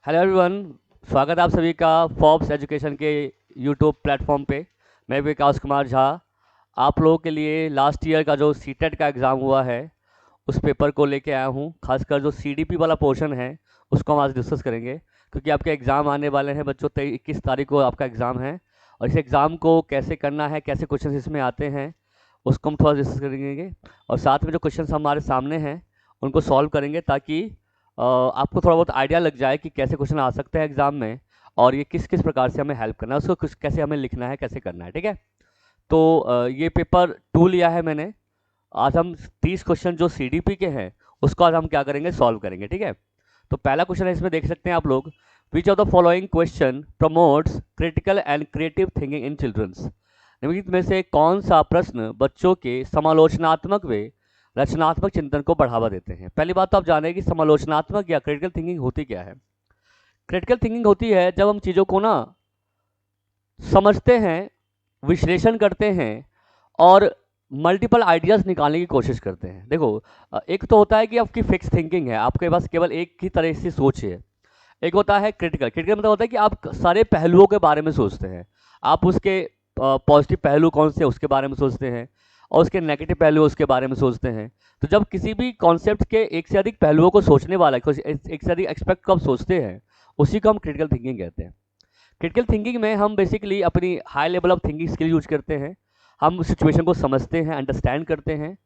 Hello everyone. स्वागत है आप सभी का फॉर्ब्स एजुकेशन के यूट्यूब प्लेटफॉर्म पे। मैं विकास कुमार झा आप लोगों के लिए लास्ट ईयर का जो सीटेट का एग्ज़ाम हुआ है उस पेपर को लेके आया हूँ। खासकर जो सीडीपी वाला पोर्शन है उसको हम आज डिस्कस करेंगे, क्योंकि आपके एग्ज़ाम आने वाले हैं बच्चों। 21 तारीख को आपका एग्ज़ाम है और इस एग्ज़ाम को कैसे करना है, कैसे क्वेश्चन इसमें आते हैं, उसको हम थोड़ा डिस्कस करेंगे। और साथ में जो क्वेश्चन हमारे सामने हैं उनको सॉल्व करेंगे, ताकि आपको थोड़ा बहुत आइडिया लग जाए कि कैसे क्वेश्चन आ सकते हैं एग्जाम में और ये किस किस प्रकार से हमें हेल्प करना है, उसको कैसे हमें लिखना है, कैसे करना है। ठीक है, तो ये पेपर 2 लिया है मैंने। आज हम 30 क्वेश्चन जो सीडीपी के हैं उसको आज हम क्या करेंगे, सॉल्व करेंगे। ठीक है, तो पहला क्वेश्चन है, इसमें देख सकते हैं आप लोग। Which of the following question promotes critical and creative thinking in childrens. निम्नलिखित में से कौन सा प्रश्न बच्चों के समालोचनात्मक व रचनात्मक चिंतन को बढ़ावा देते हैं। पहली बात तो आप जानें कि समालोचनात्मक या क्रिटिकल थिंकिंग होती क्या है। क्रिटिकल थिंकिंग होती है जब हम चीज़ों को ना समझते हैं, विश्लेषण करते हैं और मल्टीपल आइडियाज़ निकालने की कोशिश करते हैं। देखो, एक तो होता है कि आपकी फिक्स थिंकिंग है, आपके पास केवल एक ही तरह से सोच है। एक होता है क्रिटिकल। क्रिटिकल मतलब होता है कि आप सारे पहलुओं के बारे में सोचते हैं। आप उसके पॉजिटिव पहलू कौन से उसके बारे में सोचते हैं और उसके नेगेटिव पहलू उसके बारे में सोचते हैं। तो जब किसी भी कॉन्सेप्ट के एक से अधिक पहलुओं को सोचने वाला, एक से अधिक एक्सपेक्ट को आप सोचते हैं, उसी को हम क्रिटिकल थिंकिंग कहते हैं। क्रिटिकल थिंकिंग में हम बेसिकली अपनी high level of thinking skill use करते हैं। हम सिचुएशन को समझते हैं, अंडरस्टैंड करते हैं,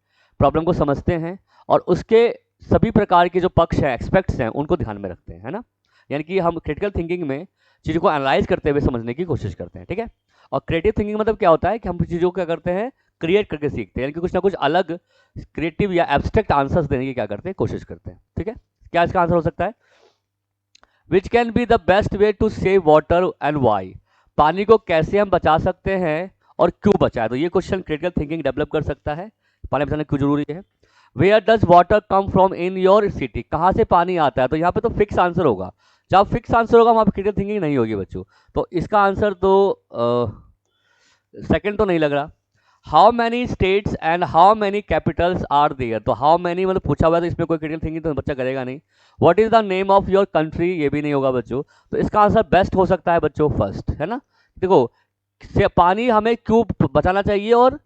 प्रॉब्लम को समझते हैं और उसके सभी प्रकार के जो पक्ष हैं, एक्सपेक्ट्स हैं, उनको ध्यान में रखते हैं, है ना। यानी कि हम क्रिटिकल थिंकिंग में चीज़ों को एनालाइज करते हुए समझने की कोशिश करते हैं। ठीक है, और क्रिएटिव थिंकिंग मतलब क्या होता है कि हम चीज़ों को क्या करते हैं, क्रिएट करके सीखते हैं, यानी कि कुछ ना कुछ अलग क्रिएटिव या एब्स्ट्रैक्ट आंसर्स देने की क्या करते हैं, कोशिश करते हैं। ठीक है, क्या इसका आंसर हो सकता है। Which can be the best way to save water and why. पानी को कैसे हम बचा सकते हैं और क्यों बचाए, तो ये क्वेश्चन क्रिटिकल थिंकिंग डेवलप कर सकता है। पानी बचाना क्यों जरूरी है। Where does water come from in your city. कहाँ से पानी आता है, तो यहाँ पे तो फिक्स आंसर होगा। जब फिक्स आंसर होगा वहाँ पे क्रिटिकल थिंकिंग नहीं होगी बच्चों। तो इसका आंसर तो सेकंड तो नहीं लग रहा। How many states and how many capitals are there. तो हाउ मैनी मतलब पूछा हुआ है, तो इसमें कोई क्रिटिकल थिंकिंग तो बच्चा करेगा नहीं। What is the name of your country, ये भी नहीं होगा बच्चों। तो इसका आंसर बेस्ट हो सकता है बच्चों फर्स्ट, है ना। देखो, पानी हमें क्यों बचाना चाहिए और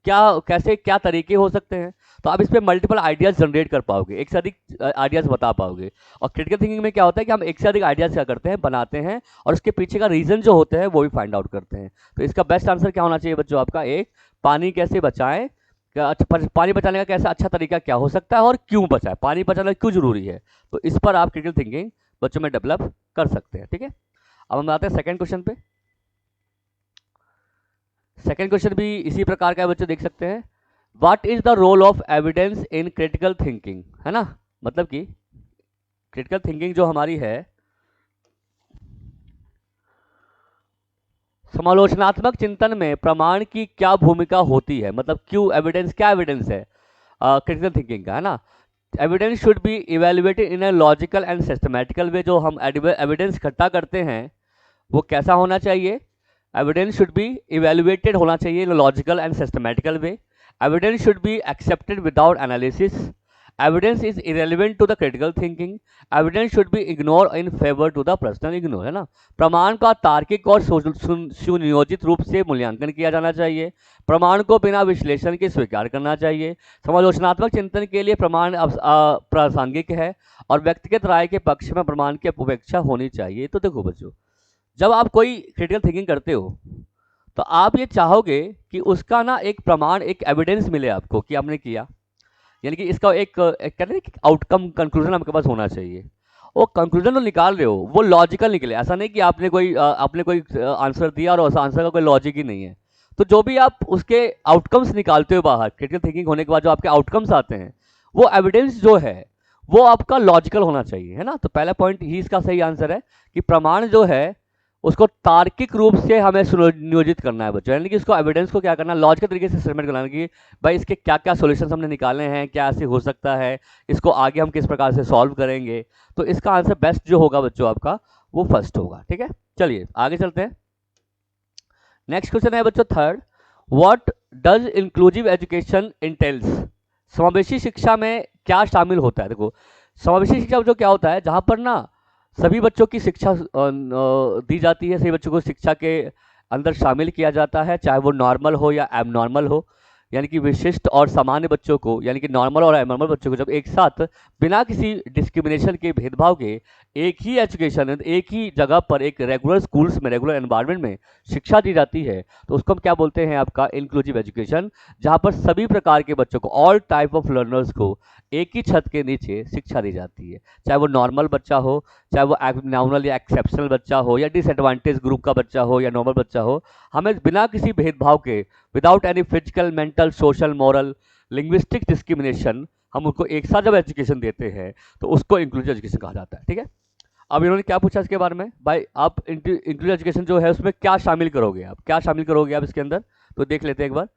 क्या कैसे क्या तरीके हो सकते हैं, तो आप इस पर मल्टीपल आइडियाज जनरेट कर पाओगे, एक से अधिक आइडियाज बता पाओगे। और क्रिटिकल थिंकिंग में क्या होता है कि हम एक से अधिक आइडियाज क्या करते हैं, बनाते हैं और उसके पीछे का रीजन जो होते हैं वो भी फाइंड आउट करते हैं। तो इसका बेस्ट आंसर क्या होना चाहिए बच्चों आपका, एक, पानी कैसे बचाएं, पानी बचाने का कैसा अच्छा तरीका क्या हो सकता है और क्यों बचाएं, पानी बचाना क्यों जरूरी है। तो इस पर आप क्रिटिकल थिंकिंग बच्चों में डेवलप कर सकते हैं। ठीक है, अब हम आते हैं सेकेंड क्वेश्चन पे। सेकेंड क्वेश्चन भी इसी प्रकार का है बच्चों, देख सकते हैं। What is the role of evidence in critical thinking, है ना। मतलब कि क्रिटिकल थिंकिंग जो हमारी है, समालोचनात्मक चिंतन में प्रमाण की क्या भूमिका होती है। मतलब क्यों एविडेंस, क्या एविडेंस है क्रिटिकल थिंकिंग का, है ना। Evidence should be evaluated in a logical and systematical way. जो हम एविडेंस इकट्ठा करते हैं वो कैसा होना चाहिए, एविडेंस शुड बी इवेल्युएटेड होना चाहिए in logical and systematical way. Evidence should be accepted without analysis. Evidence is irrelevant to the critical thinking. Evidence should be ignore in favour to the personal ignore, है ना। प्रमाण का तार्किक और सुनियोजित रूप से मूल्यांकन किया जाना चाहिए। प्रमाण को बिना विश्लेषण के स्वीकार करना चाहिए। समालोचनात्मक चिंतन के लिए प्रमाण प्रासंगिक है और व्यक्तिगत राय के पक्ष में प्रमाण की अपेक्षा होनी चाहिए। तो देखो बच्चों, जब आप कोई क्रिटिकल थिंकिंग करते हो तो आप ये चाहोगे कि उसका ना एक प्रमाण, एक एविडेंस मिले आपको कि आपने किया, यानी कि इसका एक कहते हैं कि आउटकम कंक्लूजन आपके पास होना चाहिए। वो कंक्लूजन तो निकाल रहे हो वो लॉजिकल निकले, ऐसा नहीं कि आपने कोई आंसर दिया और उस आंसर का कोई लॉजिक ही नहीं है। तो जो भी आप उसके आउटकम्स निकालते हो बाहर, क्रिटिकल थिंकिंग होने के बाद जो आपके आउटकम्स आते हैं, वो एविडेंस जो है वो आपका लॉजिकल होना चाहिए, है ना। तो पहला पॉइंट ही इसका सही आंसर है कि प्रमाण जो है उसको तार्किक रूप से हमें सुनियोजित करना है बच्चों, यानी कि इसको एविडेंस को क्या करना है, लॉजिकल तरीके से स्टेटमेंट करना है कि भाई इसके क्या क्या सॉल्यूशंस हमने निकाले हैं, क्या ऐसे हो सकता है, इसको आगे हम किस प्रकार से सॉल्व करेंगे। तो इसका आंसर बेस्ट जो होगा बच्चों आपका वो फर्स्ट होगा। ठीक है, चलिए आगे चलते हैं। नेक्स्ट क्वेश्चन है बच्चों third. What does inclusive education entails. समावेशी शिक्षा में क्या शामिल होता है। देखो, समावेशी शिक्षा जो क्या होता है, जहां पर ना सभी बच्चों की शिक्षा दी जाती है, सभी बच्चों को शिक्षा के अंदर शामिल किया जाता है, चाहे वो नॉर्मल हो या एबनॉर्मल हो। यानी कि विशिष्ट और सामान्य बच्चों को, यानी कि नॉर्मल और एबनॉर्मल बच्चों को जब एक साथ बिना किसी डिस्क्रिमिनेशन के, भेदभाव के, एक ही एजुकेशन, एक ही जगह पर, एक रेगुलर स्कूल्स में, रेगुलर एनवायरनमेंट में शिक्षा दी जाती है, तो उसको हम क्या बोलते हैं, आपका इंक्लूसिव एजुकेशन। जहाँ पर सभी प्रकार के बच्चों को, ऑल टाइप ऑफ लर्नर्स को एक ही छत के नीचे शिक्षा दी जाती है, चाहे वो नॉर्मल बच्चा हो, चाहे वो नॉर्मल या एक्सेप्शनल बच्चा हो, या डिसएडवांटेज ग्रुप का बच्चा हो, या नॉर्मल बच्चा हो। हमें बिना किसी भेदभाव के, without any physical, mental, social, moral, linguistic discrimination, हम उनको एक साथ जब एजुकेशन देते हैं तो उसको इंक्लूसिव एजुकेशन कहा जाता है। ठीक है, अब इन्होंने क्या पूछा इसके बारे में, भाई आप इंक्लूसिव एजुकेशन जो है उसमें क्या शामिल करोगे, आप क्या शामिल करोगे आप इसके अंदर, तो देख लेते हैं एक बार।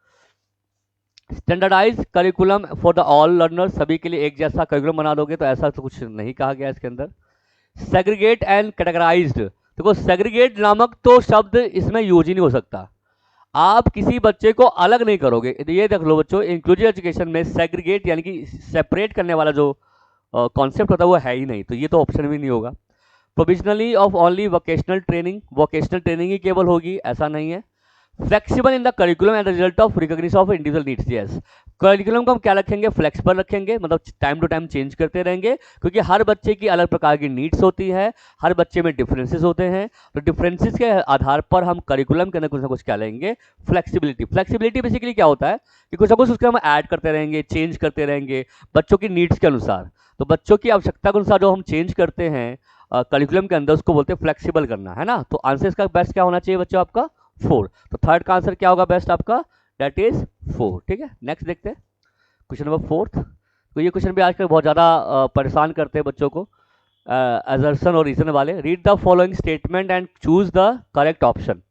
Standardize curriculum for the all learner, सभी के लिए एक जैसा करिकुलम बना दोगे, तो ऐसा तो कुछ नहीं कहा गया इसके अंदर। सेग्रीगेट एंड कैटेगराइज्ड, देखो सेग्रीगेट नामक तो शब्द इसमें यूज ही नहीं हो सकता। आप किसी बच्चे को अलग नहीं करोगे, ये देख लो बच्चों, इंक्लूसिव एजुकेशन में सेग्रीगेट यानी कि सेपरेट करने वाला जो कॉन्सेप्ट होता है वो है ही नहीं, तो ये तो ऑप्शन भी नहीं होगा। Provisionally of only vocational training, vocational training ही केवल होगी, ऐसा नहीं है। Flexible in the curriculum and result of recognition of individual needs, yes, curriculum को हम क्या रखेंगे, फ्लेक्सिबल रखेंगे, मतलब टाइम टू टाइम चेंज करते रहेंगे, क्योंकि हर बच्चे की अलग प्रकार की नीड्स होती है, हर बच्चे में डिफरेंसेस होते हैं, तो डिफरेंसेस के आधार पर हम करिकुलम के अंदर कुछ ना कुछ क्या लेंगे, फ्लेक्सिबिलिटी। फ्लेक्सिबिलिटी बेसिकली क्या होता है कि कुछ ना कुछ उसके हम ऐड करते रहेंगे, चेंज करते रहेंगे बच्चों की नीड्स के अनुसार, तो बच्चों की आवश्यकता के अनुसार जो हम चेंज करते हैं करिकुलम के अंदर, उसको बोलते हैं फ्लेक्सिबल करना, है ना। तो आंसर इसका बेस्ट क्या होना चाहिए बच्चों, आपका 4। तो थर्ड का आंसर क्या होगा बेस्ट आपका, दैट इज 4। ठीक है, नेक्स्ट देखते हैं क्वेश्चन नंबर 4। तो ये क्वेश्चन भी आजकल बहुत ज़्यादा परेशान करते हैं बच्चों को, असर्शन और रीजन वाले। Read the following statement and choose the correct option,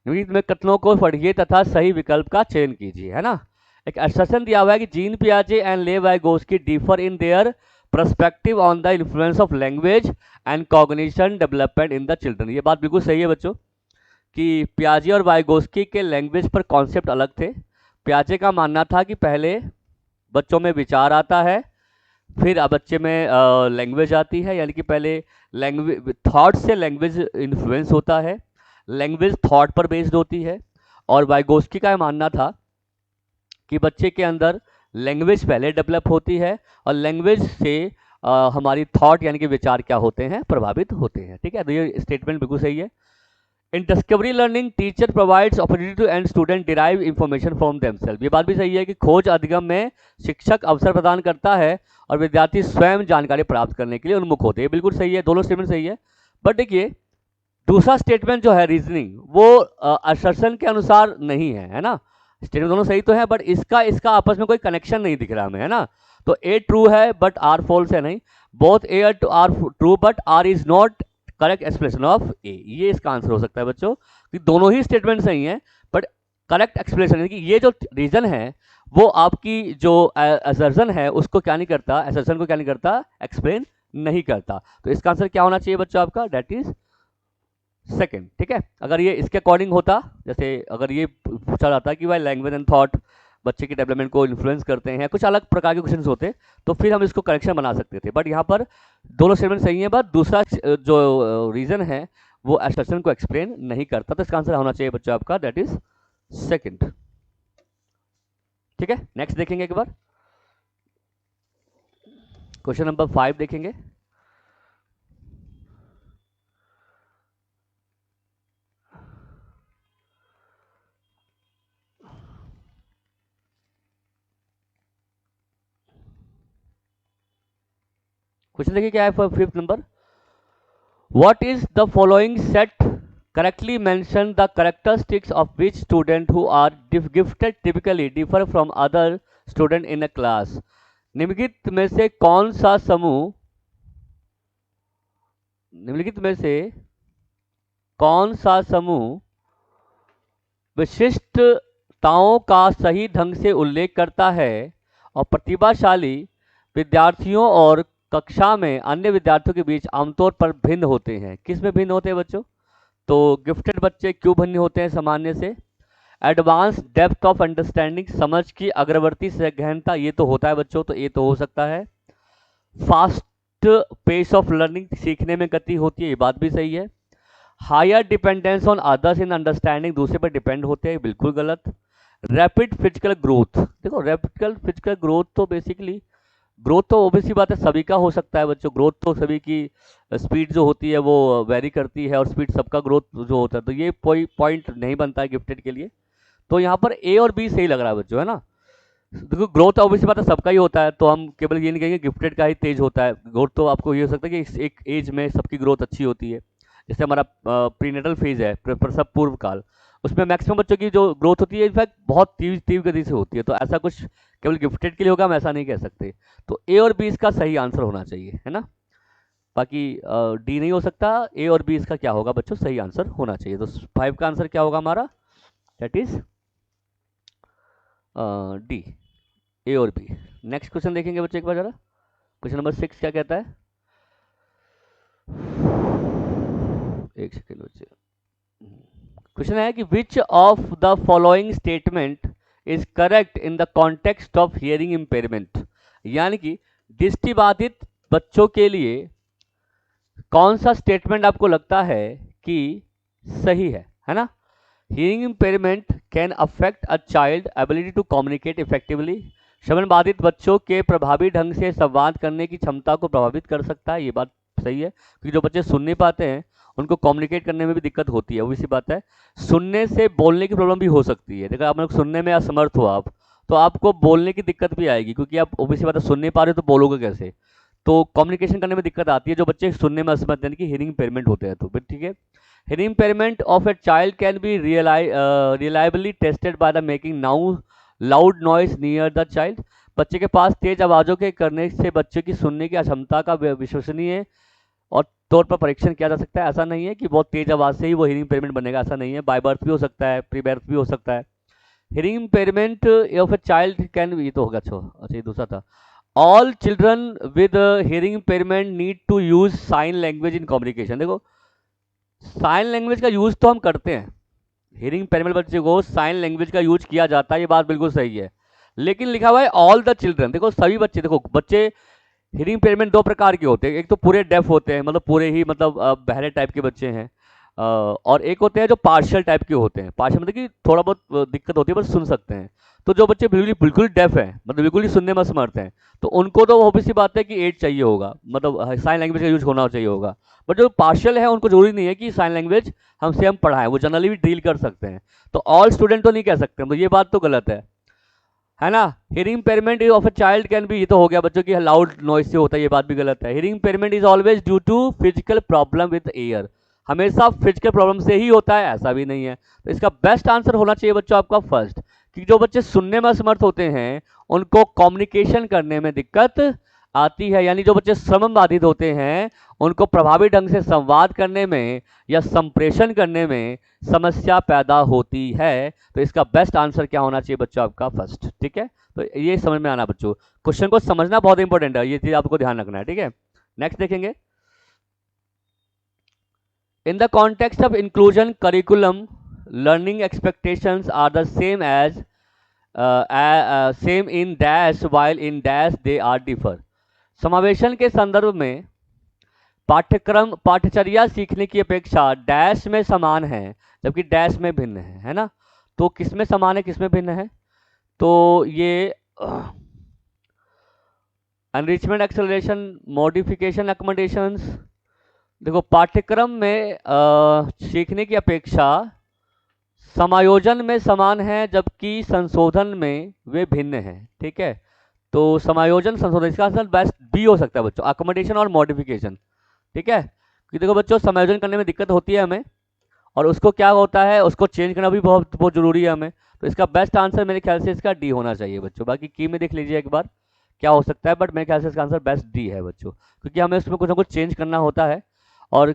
में कथनों को पढ़िए तथा सही विकल्प का चयन कीजिए, है ना। एक असर्शन दिया हुआ है कि जीन पियाजे एंड ले Vygotsky differ in there perspective on the influence of language and cognition development in the children. ये बात बिल्कुल सही है बच्चों कि पियाजे और वाइगोस्की के लैंग्वेज पर कॉन्सेप्ट अलग थे। पियाजे का मानना था कि पहले बच्चों में विचार आता है, फिर बच्चे में लैंग्वेज आती है, यानी कि पहले लैंग्वेज, थॉट से लैंग्वेज इन्फ्लुएंस होता है, लैंग्वेज थॉट पर बेस्ड होती है। और वाइगोस्की का मानना था कि बच्चे के अंदर लैंग्वेज पहले डेवलप होती है और लैंग्वेज से हमारी थॉट यानी कि विचार क्या होते हैं, प्रभावित होते हैं। ठीक है, तो ये स्टेटमेंट बिल्कुल सही है। In discovery learning teacher provides opportunity to and student derive information from themself. ये बात भी सही है कि खोज अधिगम में शिक्षक अवसर प्रदान करता है और विद्यार्थी स्वयं जानकारी प्राप्त करने के लिए उन्मुख होते हैं। बिल्कुल सही है, दोनों स्टेटमेंट सही है। बट देखिए दूसरा स्टेटमेंट जो है रीजनिंग, वो असर्शन के अनुसार नहीं है ना। स्टेटमेंट दोनों सही तो है बट इसका इसका आपस में कोई कनेक्शन नहीं दिख रहा हमें, है ना। तो ए ट्रू है बट आर फॉल्स है, नहीं। Both A R true but R is not correct explanation of A, ये इसका आंसर हो सकता है बच्चों कि दोनों ही स्टेटमेंट सही हैं बट करेक्ट एक्सप्लेनेशन यानी कि ये जो रीजन है वो आपकी जो असर्शन है उसको क्या नहीं करता, असर्शन को क्या नहीं करता, एक्सप्लेन नहीं करता। तो इसका आंसर क्या होना चाहिए बच्चों आपका, डेट इज सेकेंड। ठीक है, अगर ये इसके अकॉर्डिंग होता, जैसे अगर ये पूछा जाता कि भाई लैंग्वेज एंड थॉट बच्चे की डेवलपमेंट को इन्फ्लुएंस करते हैं, कुछ अलग प्रकार के क्वेश्चन होते तो फिर हम इसको करेक्शन बना सकते थे। बट यहाँ पर दोनों स्टेटमेंट सही है, बट दूसरा जो रीजन है वो असर्शन को एक्सप्लेन नहीं करता। तो इसका आंसर होना चाहिए बच्चों आपका, दैट इज सेकेंड। ठीक है, नेक्स्ट देखेंगे एक बार क्वेश्चन नंबर 5 देखेंगे। क्वेश्चन देखिए क्या है, 5th number. What is the following set correctly mention the characteristics of which student who are gifted typically differ from other student in a class. निम्नलिखित में से कौन सा समूह, निम्नलिखित में से कौन सा समूह विशिष्टताओं का सही ढंग से उल्लेख करता है और प्रतिभाशाली विद्यार्थियों और कक्षा में अन्य विद्यार्थियों के बीच आमतौर पर भिन्न होते हैं। किस में भिन्न होते हैं बच्चों, तो गिफ्टेड बच्चे क्यों भिन्न होते हैं सामान्य से। एडवांस डेप्थ ऑफ अंडरस्टैंडिंग, समझ की अग्रवर्ती से गहनता, ये तो होता है बच्चों, तो ये तो हो सकता है। Fast fast pace of learning, सीखने में गति होती है, ये बात भी सही है। Higher dependence on others in understanding, दूसरे पर डिपेंड होते हैं, बिल्कुल गलत। रैपिड फिजिकल ग्रोथ, देखो रैपिड फिजिकल ग्रोथ तो बेसिकली ग्रोथ तो ओबियसली बात है सभी का हो सकता है बच्चों, ग्रोथ तो सभी की स्पीड जो होती है वो वेरी करती है और स्पीड सबका ग्रोथ जो होता है, तो ये कोई पॉइंट नहीं बनता है गिफ्टेड के लिए। तो यहाँ पर ए और बी सही लग रहा है बच्चों, है ना। देखो ग्रोथ ऑब्वियसली बात है सबका ही होता है, तो हम केवल ये नहीं कहेंगे गिफ्टेड का ही तेज होता है। ग्रोथ तो आपको ये हो सकता है कि एक एज में सबकी ग्रोथ अच्छी होती है, जैसे हमारा प्रीनेटल फेज है, प्रसव पूर्व काल, उसमें मैक्सिमम बच्चों की जो ग्रोथ होती है इनफैक्ट बहुत तीव्र गति से होती है। तो ऐसा कुछ केवल गिफ्टेड के लिए होगा हम ऐसा नहीं कह सकते। तो ए और बी इसका सही आंसर होना चाहिए, है ना। बाकी डी नहीं हो सकता, ए और बी इसका क्या होगा बच्चों, सही आंसर होना चाहिए। तो 5 का आंसर क्या होगा हमारा, दैट इज डी, ए और बी। नेक्स्ट क्वेश्चन देखेंगे बच्चे एक बार जरा, क्वेश्चन नंबर 6 क्या कहता है। एक सेकेंड बच्चे, क्वेश्चन है कि विच of the following statement is correct in the context of hearing impairment, यानी कि दृष्टिबाधित बच्चों के लिए कौन सा स्टेटमेंट आपको लगता है कि सही है ना। Hearing impairment can affect a child ability to communicate effectively, श्रवण बाधित बच्चों के प्रभावी ढंग से संवाद करने की क्षमता को प्रभावित कर सकता है, ये बात सही है, क्योंकि जो बच्चे सुन नहीं पाते हैं उनको कम्युनिकेट करने में भी दिक्कत होती है, वो सी बात है। सुनने से बोलने की प्रॉब्लम भी हो सकती है, देखो आप लोग सुनने में असमर्थ हो आप, तो आपको बोलने की दिक्कत भी आएगी, क्योंकि आप ओबीसी बात है सुन नहीं पा रहे हो तो बोलोगे कैसे, तो कम्युनिकेशन करने में दिक्कत आती है जो बच्चे सुनने में असमर्थ यानी कि हियरिंग इम्पेयरमेंट होते हैं। तो ठीक है, hearing impairment of a child can be reliably tested by the making now loud noise near the child, बच्चे के पास तेज आवाज़ों के करने से बच्चे की सुनने की अक्षमता का विश्वसनीय और तौर पर परीक्षण किया जा सकता है। ऐसा नहीं है कि बहुत तेज आवाज़ से ही वो हियरिंग इम्पेयरमेंट बनेगा, ऐसा नहीं है, बाय बर्थ भी हो सकता है, प्री बर्थ भी हो सकता है। Hearing impairment of a child can, ये तो होगा, अच्छा ये दूसरा था, all children with hearing impairment need to use sign language in communication, देखो साइन लैंग्वेज का यूज तो हम करते हैं, हियरिंग इम्पेयरमेंट बच्चे को साइन लैंग्वेज का यूज किया जाता है, ये बात बिल्कुल सही है, लेकिन लिखा हुआ है ऑल द चिल्ड्रन, देखो सभी बच्चे, देखो बच्चे हियरिंग इम्पेयरमेंट दो प्रकार के होते हैं, एक तो पूरे डेफ होते हैं, मतलब पूरे ही मतलब बहरे टाइप के बच्चे हैं, और एक होते हैं जो पार्शियल टाइप के होते हैं, पार्शियल मतलब कि थोड़ा बहुत दिक्कत होती है बस सुन सकते हैं। तो जो बच्चे बिल्कुल डेफ है, मतलब बिल्कुल ही सुनने में असमर्थ हैं, तो उनको तो ऑब्वियसली बात है कि एड चाहिए होगा, मतलब साइन लैंग्वेज का यूज होना चाहिए होगा। बट जो पार्शियल है उनको जरूरी नहीं है कि साइन लैंग्वेज हमसे हम पढ़ाएं, वो जनरली भी डील कर सकते हैं। तो ऑल स्टूडेंट तो नहीं कह सकते, तो ये बात तो गलत है ना। Hearing impairment of a child can be, ये तो हो गया बच्चों की लाउड नॉइज से होता है, ये बात भी गलत है। Hearing impairment is always due to physical problem with ear, हमेशा फिजिकल प्रॉब्लम से ही होता है, ऐसा भी नहीं है। तो इसका बेस्ट आंसर होना चाहिए बच्चों आपका फर्स्ट, कि जो बच्चे सुनने में असमर्थ होते हैं उनको कम्युनिकेशन करने में दिक्कत आती है, यानी जो बच्चे श्रवण बाधित होते हैं उनको प्रभावी ढंग से संवाद करने में या संप्रेषण करने में समस्या पैदा होती है। तो इसका बेस्ट आंसर क्या होना चाहिए बच्चों आपका फर्स्ट, ठीक है। तो ये समझ में आना बच्चों, क्वेश्चन को समझना बहुत इंपॉर्टेंट है, ये चीज आपको ध्यान रखना है, ठीक है। नेक्स्ट देखेंगे, in the context of inclusion curriculum learning expectations are the same as same in dash while in dash they are differ, समावेशन के संदर्भ में पाठ्यक्रम पाठ्यचर्या सीखने की अपेक्षा डैश में समान है जबकि डैश में भिन्न है ना। तो किस में समान है किस में भिन्न है, तो ये एनरिचमेंट एक्सेलरेशन मॉडिफिकेशन अकोमोडेशंस, देखो पाठ्यक्रम में सीखने की अपेक्षा समायोजन में समान है जबकि संशोधन में वे भिन्न हैं, ठीक है। तो समायोजन संशोधन, इसका आंसर बेस्ट बी हो सकता है बच्चों, अकोमोडेशन और मॉडिफिकेशन, ठीक है। क्योंकि देखो बच्चों समायोजन करने में दिक्कत होती है हमें, और उसको क्या होता है उसको चेंज करना भी बहुत बहुत जरूरी है हमें। तो इसका बेस्ट आंसर मेरे ख्याल से इसका डी होना चाहिए बच्चों, बाकी की में देख लीजिए एक बार क्या हो सकता है, बट मेरे ख्याल से इसका आंसर बेस्ट डी है बच्चों, क्योंकि हमें उसमें कुछ ना कुछ चेंज करना होता है, और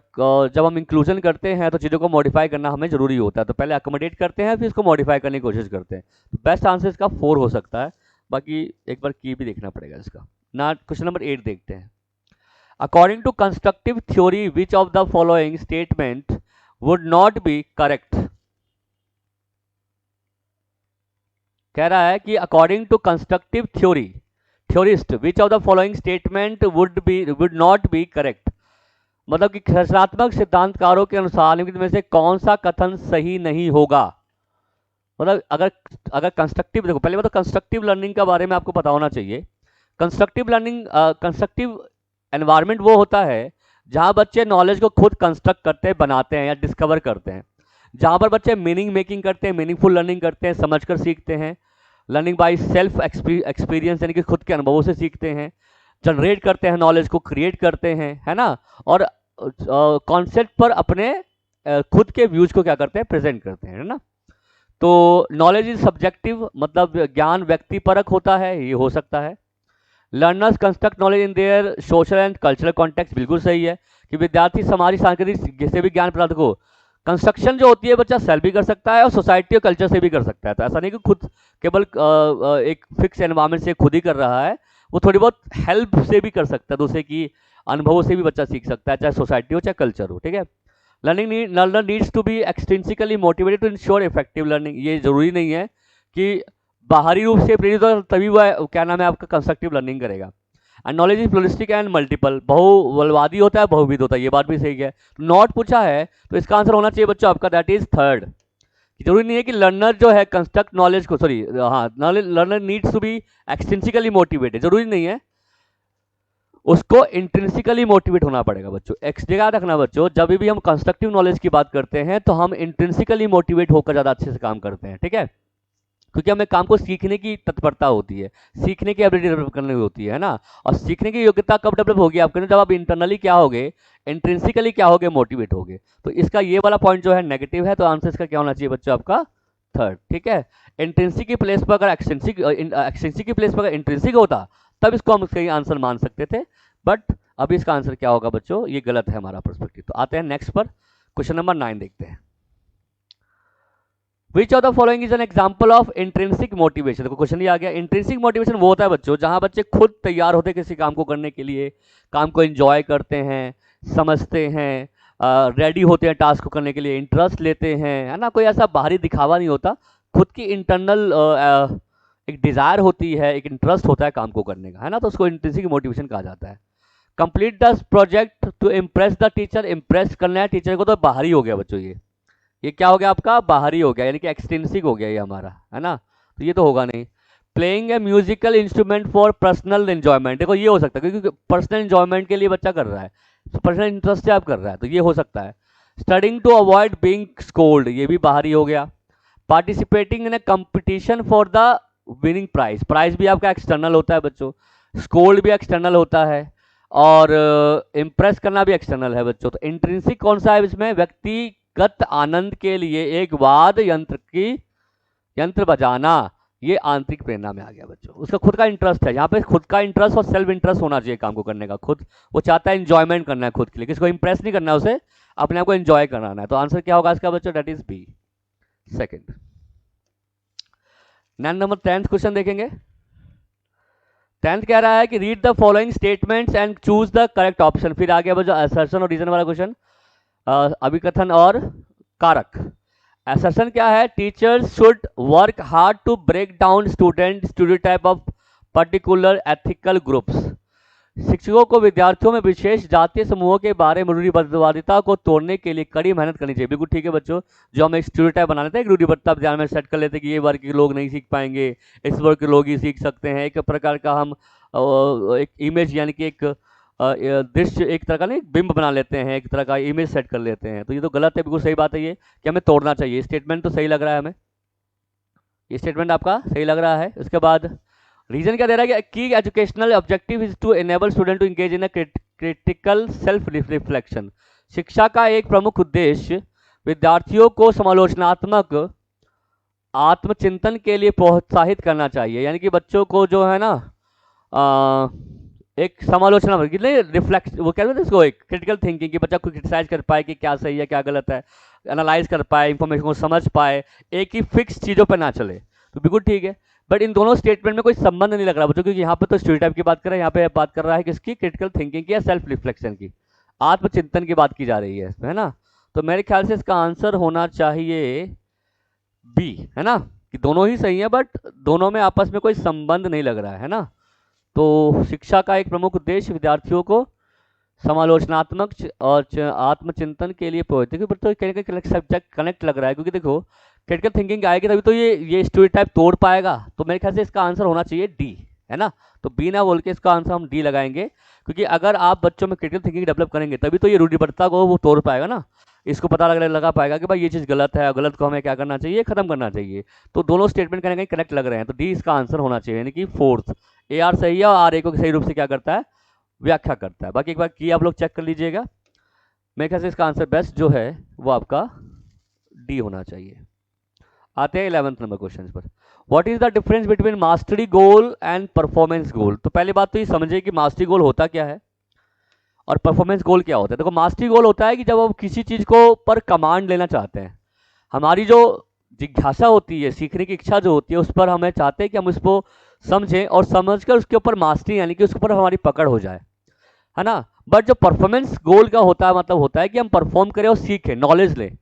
जब हम इंक्लूजन करते हैं तो चीज़ों को मॉडिफाई करना हमें जरूरी होता है, तो पहले अकोमोडेट करते हैं फिर इसको मॉडिफाई करने की कोशिश करते हैं। तो बेस्ट आंसर इसका 4 हो सकता है, बाकी एक बार की भी देखना पड़ेगा इसका ना। क्वेश्चन नंबर 8 देखते हैं, according to constructive theory which of the following statement would not be correct, कह रहा है कि according to constructive theory, theorist, which of the following statement would not be correct, मतलब कि रचनात्मक सिद्धांतकारों के अनुसार निम्नलिखित में से कौन सा कथन सही नहीं होगा। मतलब अगर अगर कंस्ट्रक्टिव, देखो पहले मतलब कंस्ट्रक्टिव लर्निंग के बारे में आपको पता होना चाहिए। कंस्ट्रक्टिव लर्निंग, कंस्ट्रक्टिव एनवायरनमेंट वो होता है जहां बच्चे नॉलेज को खुद कंस्ट्रक्ट करते हैं, बनाते हैं या डिस्कवर करते हैं, जहां पर बच्चे मीनिंग मेकिंग करते हैं, मीनिंगफुल लर्निंग करते हैं, समझकर सीखते हैं, लर्निंग बाय सेल्फ एक्सपीरियंस यानी कि खुद के अनुभवों से सीखते हैं, जनरेट करते हैं नॉलेज को, क्रिएट करते हैं, है ना, और कॉन्सेप्ट पर अपने खुद के व्यूज को क्या करते हैं, प्रेजेंट करते हैं, है ना। तो नॉलेज इज सब्जेक्टिव, मतलब ज्ञान व्यक्तिपरक होता है, ये हो सकता है। Learners construct knowledge in their social and cultural context, बिल्कुल सही है कि विद्यार्थी समाज सांस्कृतिक से भी ज्ञान प्राप्त को, कंस्ट्रक्शन जो होती है बच्चा सेल्फ भी कर सकता है और सोसाइटी और कल्चर से भी कर सकता है। तो ऐसा नहीं कि खुद केवल एक फिक्स एनवायरनमेंट से खुद ही कर रहा है, वो थोड़ी बहुत हेल्प से भी कर सकता है, दूसरे की अनुभवों से भी बच्चा सीख सकता है, चाहे सोसाइटी हो चाहे कल्चर हो, ठीक है। Learner needs to be extrinsically motivated to ensure effective learning, ये जरूरी नहीं है कि बाहरी रूप से प्रेरित हो तभी वह क्या नाम है आपका कंस्ट्रक्टिव लर्निंग करेगा। And knowledge is pluristic and multiple, बहुवलवादी होता है, बहुविध होता है, ये बात भी सही है। नॉट पूछा है तो इसका आंसर होना चाहिए बच्चों आपका दैट इज थर्ड। जरूरी नहीं है कि लर्नर जो है कंस्ट्रक्ट नॉलेज को, सॉरी हाँ, learner needs to be extrinsically motivated, जरूरी नहीं है, उसको इंट्रिंसिकली मोटिवेट होना पड़ेगा बच्चों। याद रखना बच्चों, जब भी हम कंस्ट्रक्टिव नॉलेज की बात करते हैं तो हम इंट्रिंसिकली मोटिवेट होकर ज्यादा अच्छे से काम करते हैं, ठीक है, क्योंकि हमें काम को सीखने की तत्परता होती है, सीखने की एबिलिटी डेवलप करनी होती है ना। और सीखने की योग्यता कब डेवलप होगी आपके, जब आप इंटरनली क्या होगे, इंट्रिंसिकली क्या होगे, मोटिवेट होगे। तो इसका ये वाला पॉइंट जो है नेगेटिव है, तो आंसर इसका क्या होना चाहिए बच्चों आपका थर्ड, ठीक है। इंट्रिंसिक की प्लेस पर अगर एक्सटेंसिक की प्लेस पर अगर इंट्रिंसिक होता तब इसको हम इसका आंसर मान सकते थे, बट अभी इसका आंसर क्या होगा बच्चों, ये गलत है हमारा पर्सपेक्टिव। तो आते हैं नेक्स्ट पर, क्वेश्चन नंबर 9 देखते हैं। Which of the following is an example of intrinsic motivation? देखो क्वेश्चन ये आ गया, इंट्रिंसिक मोटिवेशन वो होता है बच्चों जहां बच्चे खुद तैयार होते हैं किसी काम को करने के लिए, काम को एंजॉय करते हैं, समझते हैं, रेडी होते हैं टास्क को करने के लिए, इंटरेस्ट लेते हैं, है ना, कोई ऐसा बाहरी दिखावा नहीं होता, खुद की इंटरनल एक डिजायर होती है, एक इंटरेस्ट होता है काम को करने का, है ना, तो उसको इंट्रिंसिक मोटिवेशन कहा जाता है। Complete the project to impress the teacher, impress करना है टीचर को, तो बाहरी हो गया बच्चों, ये क्या हो गया आपका, बाहरी हो गया, यानी कि एक्सटेंसिक हो गया ये हमारा, है ना, तो ये तो होगा नहीं। Playing a musical instrument for personal enjoyment, देखो ये हो सकता है क्योंकि पर्सनल एंजॉयमेंट के लिए बच्चा कर रहा है, पर्सनल इंटरेस्ट से आप कर रहा है, तो ये हो सकता है। Studying to avoid being scold, ये भी बाहरी हो गया। Participating in a competition for the winning prize, prize भी आपका एक्सटर्नल होता है बच्चों, स्कोल्ड भी एक्सटर्नल होता है, और इम्प्रेस करना भी एक्सटर्नल है बच्चों। तो इंट्रिंसिक कौन सा है इसमें, व्यक्तिगत आनंद के लिए एक वाद यंत्र बजाना, ये आंतरिक प्रेरणा में आ गया बच्चों, उसका खुद का इंटरेस्ट है, यहाँ पे खुद का इंटरेस्ट और सेल्फ इंटरेस्ट होना चाहिए काम को करने का, खुद वो चाहता है इंजॉयमेंट करना है खुद के लिए, किसको इंप्रेस नहीं करना है, उसे अपने आप को एंजॉय कराना है। तो आंसर क्या होगा इसका बच्चों, that is b second. Number 10th question देखेंगे। 10th कह रहा है कि read the following statements and choose the correct option, फिर आगे बच्चों असर्शन और रीजन वाला क्वेश्चन, अभिकथन और कारक। असर्शन क्या है, teachers should work hard to break down stereotype of particular ethical groups, शिक्षकों को विद्यार्थियों में विशेष जातीय समूहों के बारे में रूढ़िबद्धता को तोड़ने के लिए कड़ी मेहनत करनी चाहिए, बिल्कुल ठीक है बच्चों। जो हम एक स्टूडेंटाइप बना लेते हैं, एक रूढ़िबद्धता ध्यान में सेट कर लेते हैं कि ये वर्ग के लोग नहीं सीख पाएंगे, इस वर्ग के लोग ही सीख सकते हैं, एक प्रकार का हम एक इमेज यानी कि एक दृश्य, एक तरह का नहीं बिंब बना लेते हैं, एक तरह का इमेज सेट कर लेते हैं, तो ये तो गलत है, बिल्कुल सही बात है ये कि हमें तोड़ना चाहिए। स्टेटमेंट तो सही लग रहा है हमें, ये स्टेटमेंट आपका सही लग रहा है। उसके बाद रीजन क्या दे रहा है, की educational objective is to enable student to engage in critical self reflection, शिक्षा का एक प्रमुख उद्देश्य विद्यार्थियों को समालोचनात्मक आत्मचिंतन के लिए प्रोत्साहित करना चाहिए, यानी कि बच्चों को जो है ना एक समालोचना रिफ्लेक्ट, वो कहते हैं इसको, एक क्रिटिकल थिंकिंग, कि बच्चा को क्रिटिसाइज कर पाए कि क्या सही है क्या गलत है, एनालाइज कर पाए, इंफॉर्मेशन को समझ पाए, एक ही फिक्स चीज़ों पर ना चले, तो बिल्कुल ठीक है। बट इन दोनों स्टेटमेंट में कोई संबंध नहीं लग रहा बच्चों, क्योंकि यहाँ पे तो स्टीरियोटाइप की बात कर रहा है, यहाँ पे बात कर रहा है किसकी, क्रिटिकल थिंकिंग की या सेल्फ रिफ्लेक्शन की, आत्मचिंतन की बात की जा रही है इसमें, है ना। तो मेरे ख्याल से इसका आंसर होना चाहिए बी, है ना, कि दोनों ही सही है बट दोनों में आपस में कोई संबंध नहीं लग रहा है ना। तो शिक्षा का एक प्रमुख उद्देश्य विद्यार्थियों को समालोचनात्मक और आत्मचिंतन के लिए प्रवृत्ति के प्रति कहीं ना कहीं सब्जेक्ट कनेक्ट लग रहा है, क्योंकि देखो क्रिटिकल थिंकिंग आएगी तभी तो ये स्टोरी टाइप तोड़ पाएगा। तो मेरे ख्याल से इसका आंसर होना चाहिए डी, है ना। तो बी ना बोल के इसका आंसर हम डी लगाएंगे, क्योंकि अगर आप बच्चों में क्रिटिकल थिंकिंग डेवलप करेंगे तभी तो ये रूढ़िबद्धता को वो तोड़ पाएगा ना, इसको पता लगा पाएगा कि भाई ये चीज़ गलत है, गलत को हमें क्या करना चाहिए, खत्म करना चाहिए। तो दोनों स्टेटमेंट कहीं ना कहीं कनेक्ट लग रहे हैं, तो डी इसका आंसर होना चाहिए, यानी कि फोर्थ। ए आर सही है और आर ए को सही रूप से क्या करता है, व्याख्या करता है। बाकी एक बार की आप लोग चेक कर लीजिएगा। मेरे ख्याल से इसका आंसर बेस्ट जो है वो आपका डी होना चाहिए। आते हैं 11th नंबर क्वेश्चन पर। What is the difference between mastery goal and performance goal. तो पहली बात तो ये समझिए कि मास्टरी गोल होता क्या है और परफॉर्मेंस गोल क्या होता है। देखो मास्टरी गोल होता है कि जब हम किसी चीज को पर कमांड लेना चाहते हैं, हमारी जो जिज्ञासा होती है, सीखने की इच्छा जो होती है, उस पर हमें चाहते हैं कि हम उसको समझें और समझकर उसके ऊपर मास्टरी यानी कि उसके ऊपर हमारी पकड़ हो जाए, है ना। बट जो परफॉर्मेंस गोल का होता है मतलब होता है कि हम परफॉर्म करें और सीखें, नॉलेज लें,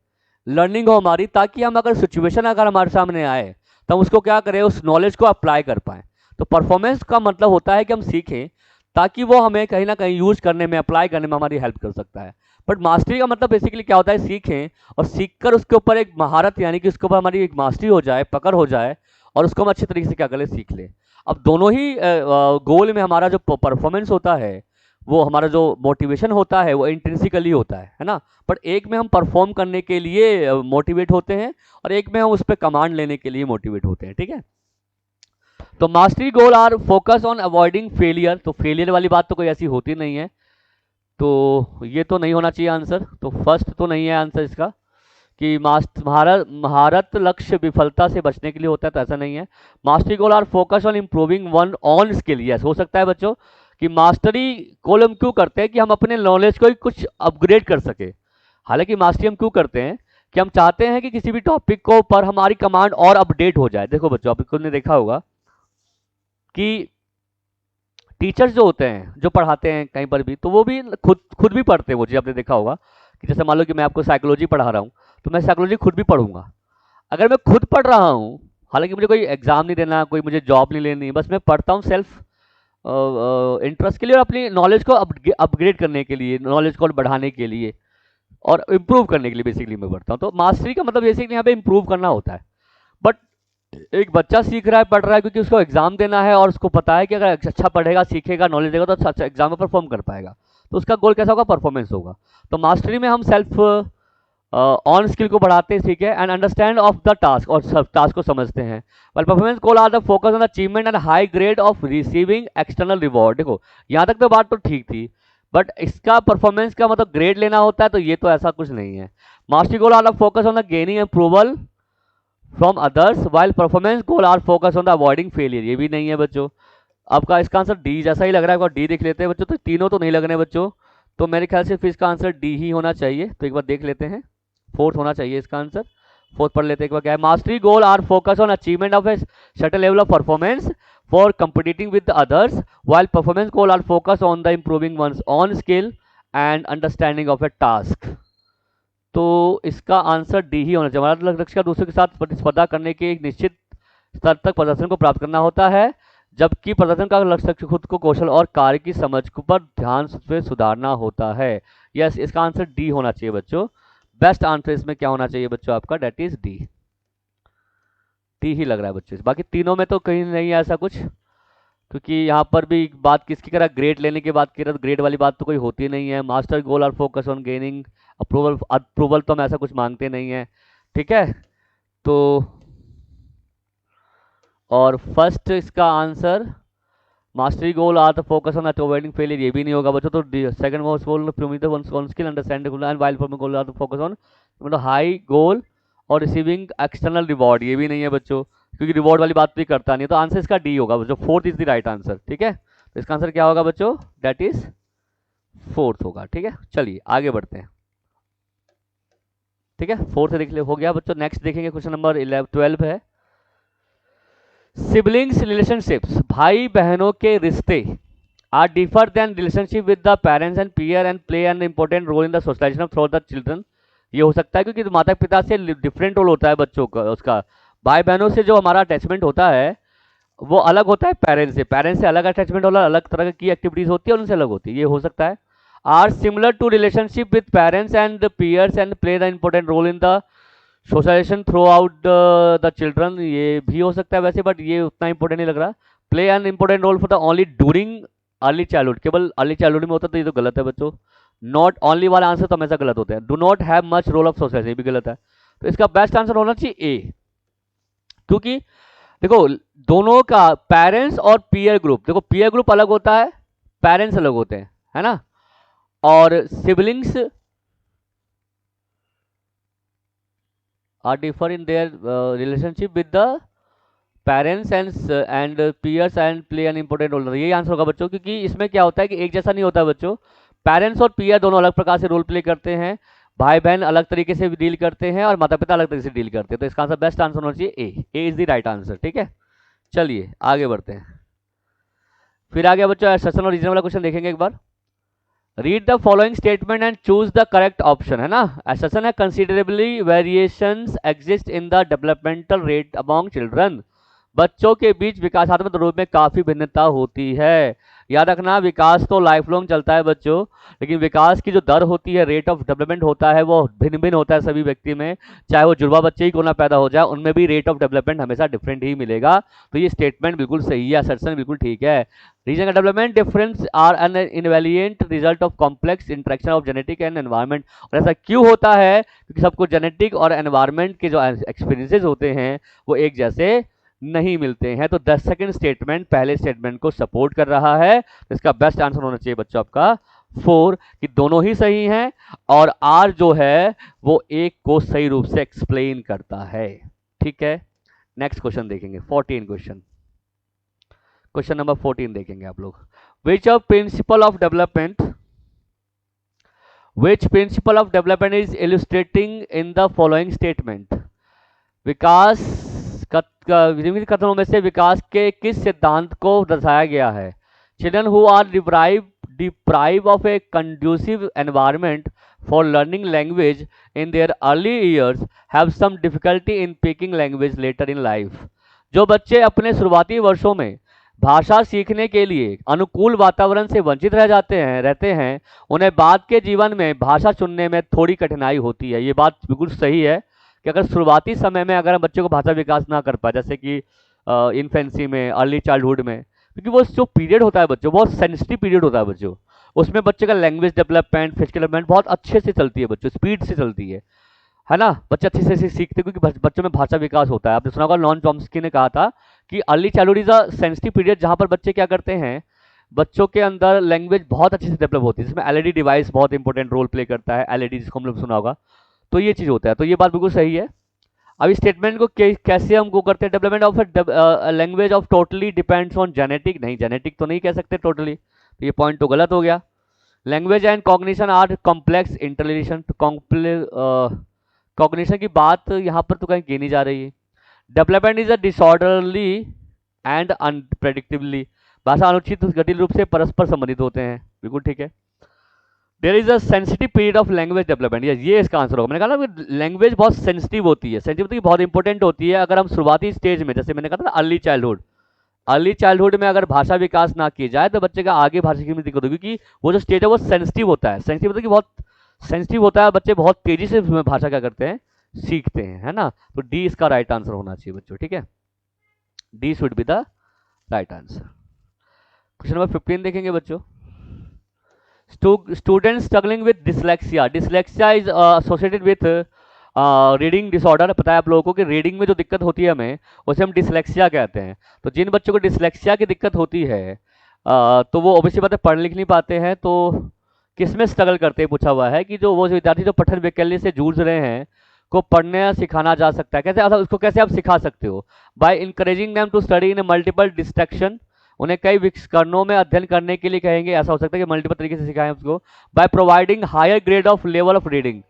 लर्निंग हो हमारी, ताकि हम अगर सिचुएशन अगर हमारे सामने आए तो हम उसको क्या करें, उस नॉलेज को अप्लाई कर पाएँ। तो परफॉर्मेंस का मतलब होता है कि हम सीखें ताकि वो हमें कहीं ना कहीं यूज करने में, अप्लाई करने में हमारी हेल्प कर सकता है। बट मास्टरी का मतलब बेसिकली क्या होता है, सीखें और सीखकर उसके ऊपर एक महारत यानी कि उसके ऊपर हमारी एक मास्टरी हो जाए, पकड़ हो जाए और उसको हम अच्छे तरीके से क्या करें, सीख लें। अब दोनों ही गोल में हमारा जो परफॉर्मेंस होता है, वो हमारा जो मोटिवेशन होता है वो इंट्रिंसिकली होता है ना। बट एक में हम परफॉर्म करने के लिए मोटिवेट होते हैं और एक में हम उस पर कमांड लेने के लिए मोटिवेट होते हैं, ठीक है। तो mastery goal are focus on avoiding failure. तो फेलियर वाली बात तो कोई ऐसी होती नहीं है, तो ये तो नहीं होना चाहिए आंसर। तो फर्स्ट तो नहीं है आंसर इसका कि महारत लक्ष्य विफलता से बचने के लिए होता है, तो ऐसा नहीं है। Mastery goal are focus on improving one on skill. Yes, हो सकता है बच्चों कि मास्टरी गोल हम क्यों करते हैं कि हम अपने नॉलेज को कुछ अपग्रेड कर सके। हालांकि मास्टरी हम क्यों करते हैं कि हम चाहते हैं कि किसी भी टॉपिक को पर हमारी कमांड और अपडेट हो जाए। देखो बच्चों, आप खुद ने देखा होगा कि टीचर्स जो होते हैं, जो पढ़ाते हैं कहीं पर भी, तो वो भी खुद भी पढ़ते हैं वो चीज़। आपने देखा होगा कि जैसे मान लो कि मैं आपको साइकोलॉजी पढ़ा रहा हूँ, तो मैं साइकोलॉजी खुद भी पढ़ूंगा। अगर मैं खुद पढ़ रहा हूँ, हालांकि मुझे कोई एग्जाम नहीं देना, कोई मुझे जॉब नहीं लेनी, बस मैं पढ़ता हूँ सेल्फ इंटरेस्ट के लिए और अपनी नॉलेज को अपग्रेड करने के लिए, नॉलेज को बढ़ाने के लिए और इम्प्रूव करने के लिए बेसिकली मैं पढ़ता हूँ। तो मास्टरी का मतलब बेसिकली यहाँ पे इम्प्रूव करना होता है। बट एक बच्चा सीख रहा है, पढ़ रहा है क्योंकि उसको एग्जाम देना है और उसको पता है कि अगर अच्छा पढ़ेगा, सीखेगा, नॉलेज देगा तो अच्छा एग्जाम में परफॉर्म कर पाएगा, तो उसका गोल कैसा होगा, परफॉर्मेंस होगा। तो मास्टरी में हम सेल्फ ऑन स्किल को बढ़ाते हैं, ठीक है, and understand of the task, और सब टास्क को समझते हैं। Well performance goal are the focus on achievement and high grade of receiving external reward. देखो यहाँ तक तो बात तो ठीक थी, बट इसका परफॉर्मेंस का मतलब ग्रेड लेना होता है, तो ये तो ऐसा कुछ नहीं है। Mastery goal are the focus on the gaining approval from others, while performance goal are focus on the avoiding failure. ये भी नहीं है बच्चों। आपका इसका आंसर डी जैसा ही लग रहा है, डी देख लेते हैं बच्चों। तो तीनों तो नहीं लग रहे हैं बच्चों, तो मेरे ख्याल से फिर इसका आंसर डी ही होना चाहिए। तो एक बार देख लेते हैं, फोर्थ होना चाहिए इसका आंसर। फोर्थ पढ़ लेते हैं एक बार क्या है। Mastery goal are focus on achievement of a certain level of performance for competing with others, while performance goal are focus on the improving one's on skill and understanding of a task. तो इसका answer D ही होना चाहिए। हमारा लक्ष्य का दूसरों के साथ प्रतिस्पर्धा करने के एक निश्चित स्तर तक प्रदर्शन को प्राप्त करना होता है, जबकि प्रदर्शन का लक्ष्य खुद को कौशल और कार्य की समझ पर ध्यान से सुधारना होता है। यस, इसका आंसर डी होना चाहिए बच्चों। बेस्ट आंसर इसमें क्या होना चाहिए बच्चों आपका, डेट इज डी। डी ही लग रहा है बच्चों। बाकी तीनों में तो कहीं नहीं है ऐसा कुछ, क्योंकि यहाँ पर भी बात किसकी करा, ग्रेड लेने की बात की रहा, तो ग्रेड वाली बात तो कोई होती नहीं है। मास्टर गोल और फोकस ऑन गेनिंग अप्रूवल तो हम ऐसा कुछ मांगते नहीं है, ठीक है। तो और फर्स्ट इसका answer mastery goal are the focus on avoiding failure, ये भी नहीं होगा बच्चों। तो second most goal on skill understanding and while goal are the focus on मतलब हाई गोल और रिसीविंग एक्सटर्नल रिवॉर्ड, ये भी नहीं है बच्चों, क्योंकि रिवॉर्ड वाली बात भी करता नहीं है। तो आंसर इसका डी होगा बच्चों। Fourth is the right answer, ठीक है। तो इसका आंसर क्या होगा बच्चों, डेट इज फोर्थ होगा, ठीक है। चलिए आगे बढ़ते हैं, ठीक है। फोर्थ देख ले हो गया बच्चों। नेक्स्ट देखेंगे क्वेश्चन नंबर 12 है। सिबलिंग्स रिलेशनशिप्स, भाई बहनों के रिश्ते are differ than relationship with the parents and peer and play an important role in the socialisation of through the children. ये हो सकता है क्योंकि माता पिता से डिफरेंट रोल होता है बच्चों का, उसका भाई बहनों से जो हमारा अटैचमेंट होता है वो अलग होता है पेरेंट्स से अलग अटैचमेंट वाला अलग तरह की एक्टिविटीज होती है और उनसे अलग होती है, ये हो सकता है। Are similar to relationship with parents and peers and play the important role in the socialisation throughout the children, ये भी हो सकता है वैसे, बट ये उतना इंपॉर्टेंट नहीं लग रहा। Play an important role for the only during early childhood, केवल अर्ली चाइल्डहुड में होता है, तो ये तो गलत है बच्चों। नॉट ओनली वाला आंसर तो हमेशा गलत होते हैं। Do not have much role of socialisation, ये भी गलत है। तो इसका बेस्ट आंसर होना चाहिए ए, क्योंकि देखो दोनों का पेरेंट्स और पीयर ग्रुप, देखो पीयर ग्रुप अलग होता है, पेरेंट्स अलग होते हैं, है ना, और siblings are differ in their relationship with the parents and peers and play an important role, यही आंसर होगा बच्चों, क्योंकि इसमें क्या होता है कि एक जैसा नहीं होता है बच्चों। पेरेंट्स और पीयर दोनों अलग प्रकार से रोल प्ले करते हैं, भाई बहन अलग तरीके से डील करते हैं और माता पिता अलग तरीके से डील करते हैं। तो इसका आंसर बेस्ट आंसर होना चाहिए ए इज द राइट आंसर। ठीक है, चलिए आगे बढ़ते हैं। फिर आ गया बच्चों सेशन और रीजन वाला क्वेश्चन, देखेंगे एक बार। Read the following statement and choose the correct option, है ना। सेशन है considerably variations exist in the developmental rate among children, बच्चों के बीच विकासात्मक रूप में काफी भिन्नता होती है। याद रखना विकास तो लाइफ लॉन्ग चलता है बच्चों, लेकिन विकास की जो दर होती है, रेट ऑफ डेवलपमेंट होता है, वो भिन्न भिन्न होता है सभी व्यक्ति में, चाहे वो जुड़वा बच्चे ही क्यों ना पैदा हो जाए, उनमें भी रेट ऑफ डेवलपमेंट हमेशा डिफरेंट ही मिलेगा। तो ये स्टेटमेंट बिल्कुल सही है, असर्शन बिल्कुल ठीक है। Reason development difference are an इनवेलिएंट result of complex interaction of genetic and environment, और ऐसा क्यों होता है, क्योंकि सबको जेनेटिक और एनवायरमेंट के जो एक्सपीरियंसेस होते हैं वो एक जैसे नहीं मिलते हैं। तो 10 सेकंड स्टेटमेंट पहले स्टेटमेंट को सपोर्ट कर रहा है, तो इसका बेस्ट आंसर होना चाहिए बच्चों आपका 4, कि दोनों ही सही हैं और आर जो है वो एक को सही रूप से एक्सप्लेन करता है। ठीक है, नेक्स्ट क्वेश्चन देखेंगे 14 क्वेश्चन। क्वेश्चन नंबर 14 देखेंगे आप लोग। Which of principle of development is illustrating in the following statement, विकास कथनों में से विकास के किस सिद्धांत को दर्शाया गया है। Children who are deprive of a conducive environment for learning language in their early years have some difficulty in speaking language later in life, जो बच्चे अपने शुरुआती वर्षों में भाषा सीखने के लिए अनुकूल वातावरण से वंचित रहते हैं, उन्हें बाद के जीवन में भाषा चुनने में थोड़ी कठिनाई होती है। ये बात बिल्कुल सही है कि अगर शुरुआती समय में अगर हम बच्चे को भाषा विकास ना कर पाए, जैसे कि इन्फेंसी में, अर्ली चाइल्डहुड में, क्योंकि वो जो पीरियड होता है बच्चों, बहुत सेंसिटिव पीरियड होता है बच्चों, उसमें बच्चे का लैंग्वेज डेवलपमेंट, फिजिकल डेवलपमेंट बहुत अच्छे से चलती है बच्चों, स्पीड से चलती है ना, बच्चे अच्छे से सीखते हैं क्योंकि बच्चों में भाषा विकास होता है। आपने सुना होगा नॉन चॉम्स्की ने कहा था कि early childhood is a sensitive period, जहां पर बच्चे क्या करते हैं, बच्चों के अंदर लैंग्वेज बहुत अच्छे से डेवलप होती है, जिसमें एलईडी डिवाइस बहुत इंपॉर्टेंट रोल प्ले करता है, एलईडी जिसको हम लोग सुना होगा, तो ये चीज़ होता है। तो ये बात बिल्कुल सही है। अब इस स्टेटमेंट को कैसे हमको करते हैं, development of language of totally depends on genetic, नहीं जेनेटिक तो नहीं कह सकते टोटली, तो ये पॉइंट तो गलत हो गया। Language and cognition are complex intelligence, cognition की बात यहाँ पर तो कहीं की नहीं जा रही है। Development is a disorderly and unpredictably, भाषा अनुचित जटिल रूप से परस्पर संबंधित होते हैं, बिल्कुल ठीक है। There is a sensitive period of language development, ये इसका आंसर होगा। मैंने कहा ना लैंग्वेज बहुत सेंसिटिव होती है, सेंसिटिव बहुत इंपॉर्टेंट होती है। अगर हम शुरुआती स्टेज में, जैसे मैंने कहा था अर्ली चाइल्डहुड में अगर भाषा विकास ना की जाए तो बच्चे का आगे भाषा की दिक्कत होगी, क्योंकि वो जो स्टेज है वो सेंसिटिव होता है। सेंसिटिव मतलब कि बहुत सेंसिटिव होता है, बच्चे बहुत तेजी से भाषा क्या करते हैं, सीखते हैं, है ना। तो डी इसका राइट आंसर होना चाहिए बच्चों, ठीक है, D should be the right answer. Question number 15 देखेंगे बच्चों। Student struggling with dyslexia, dyslexia is associated with reading disorder, पता है आप लोगों को कि रीडिंग में जो दिक्कत होती है हमें, उसे हम डिसलेक्सिया कहते हैं। तो जिन बच्चों को डिसलेक्सिया की दिक्कत होती है तो वो ऑब्वियसली बात है पढ़ लिख नहीं पाते हैं, तो किस में स्ट्रगल करते हैं, पूछा हुआ है कि जो वो विद्यार्थी जो पठन वैकल्य से जूझ रहे हैं को पढ़ने सिखाना जा सकता है कैसे, उसको कैसे आप सिखा सकते हो, by encouraging them to study in multiple distraction, उन्हें कई विकर्णों में अध्ययन करने के लिए कहेंगे, ऐसा हो सकता है कि मल्टीपल तरीके से सिखाएं उसको। By providing higher grade of level of reading,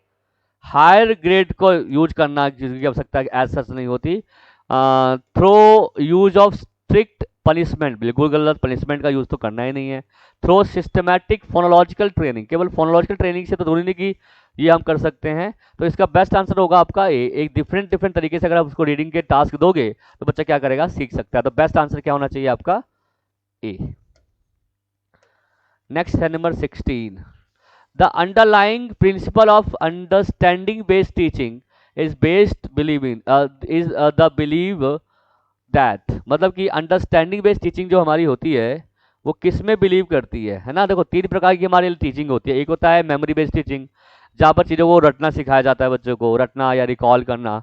higher grade को यूज करना जिसकी आवश्यकता एज सच नहीं होती। Through use of strict punishment, बिल्कुल गलत, पनिशमेंट का यूज तो करना ही नहीं है। थ्रो सिस्टमैटिक फोनोलॉजिकल ट्रेनिंग, केवल फोनोलॉजिकल ट्रेनिंग से तो जरूरी नहीं कि ये हम कर सकते हैं। तो इसका बेस्ट आंसर होगा आपका ए। एक डिफरेंट डिफरेंट तरीके से अगर आप उसको रीडिंग के टास्क दोगे तो बच्चा क्या करेगा, सीख सकता है। तो बेस्ट आंसर क्या होना चाहिए आपका, ए। नेक्स्ट है number 16। The underlying principle of understanding based teaching is based believing is the believe that, मतलब कि अंडरस्टैंडिंग बेस्ड टीचिंग जो हमारी होती है वो किस में बिलीव करती है ना। देखो 3 प्रकार की हमारी टीचिंग होती है। एक होता है मेमोरी बेस्ड टीचिंग, जहाँ पर चीज़ों को रटना सिखाया जाता है, बच्चों को रटना या रिकॉल करना।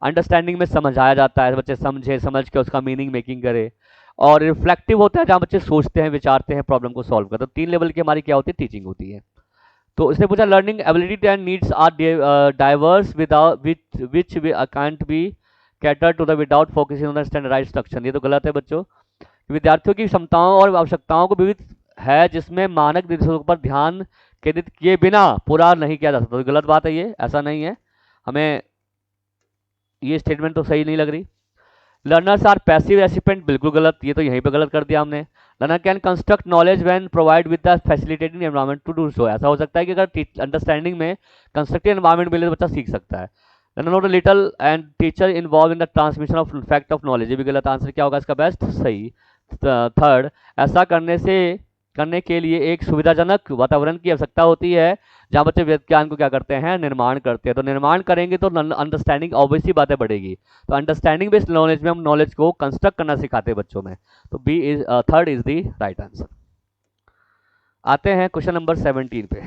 अंडरस्टैंडिंग में समझाया जाता है, बच्चे समझे, समझ के उसका मीनिंग मेकिंग करे। और रिफ्लेक्टिव होता है, जहाँ बच्चे सोचते हैं, विचारते हैं, प्रॉब्लम को सॉल्व करते हैं। तो 3 लेवल की हमारी क्या होती है, टीचिंग होती है। तो इसने पूछा learning ability and needs are diverse without which can't be cater to the without focusing on the standardised structure. ये तो गलत है बच्चों। विद्यार्थियों की क्षमताओं और आवश्यकताओं को विविध है जिसमें मानक निर्देशों पर ध्यान केंद्रित किए बिना पूरा नहीं किया जा सकता। तो गलत बात है ये, ऐसा नहीं है। हमें ये स्टेटमेंट तो सही नहीं लग रही। लर्नर्स आर पैसिव रेसिपेंट, बिल्कुल गलत, ये तो यहीं पे गलत कर दिया हमने। Learner can construct knowledge when provide with the facilitating environment to do so. ऐसा हो सकता है कि अगर अंडरस्टैंडिंग में कंस्ट्रक्टिव एनवायरनमेंट मिले तो बच्चा सीख सकता है। Learner not little and teacher involve in the transmission of fact of knowledge, ये भी गलत। आंसर क्या होगा इसका बेस्ट, सही। थर्ड, ऐसा करने के लिए एक सुविधाजनक वातावरण की आवश्यकता होती है जहाँ बच्चे वेद ज्ञान को क्या करते हैं, निर्माण करते हैं। तो निर्माण करेंगे तो अंडरस्टैंडिंग ऑब्वियसली बातें बढ़ेगी। तो अंडरस्टैंडिंग बेस्ड नॉलेज में हम नॉलेज को कंस्ट्रक्ट करना सिखाते हैं बच्चों में। तो B is third is the right answer. आते हैं क्वेश्चन नंबर 17 पे।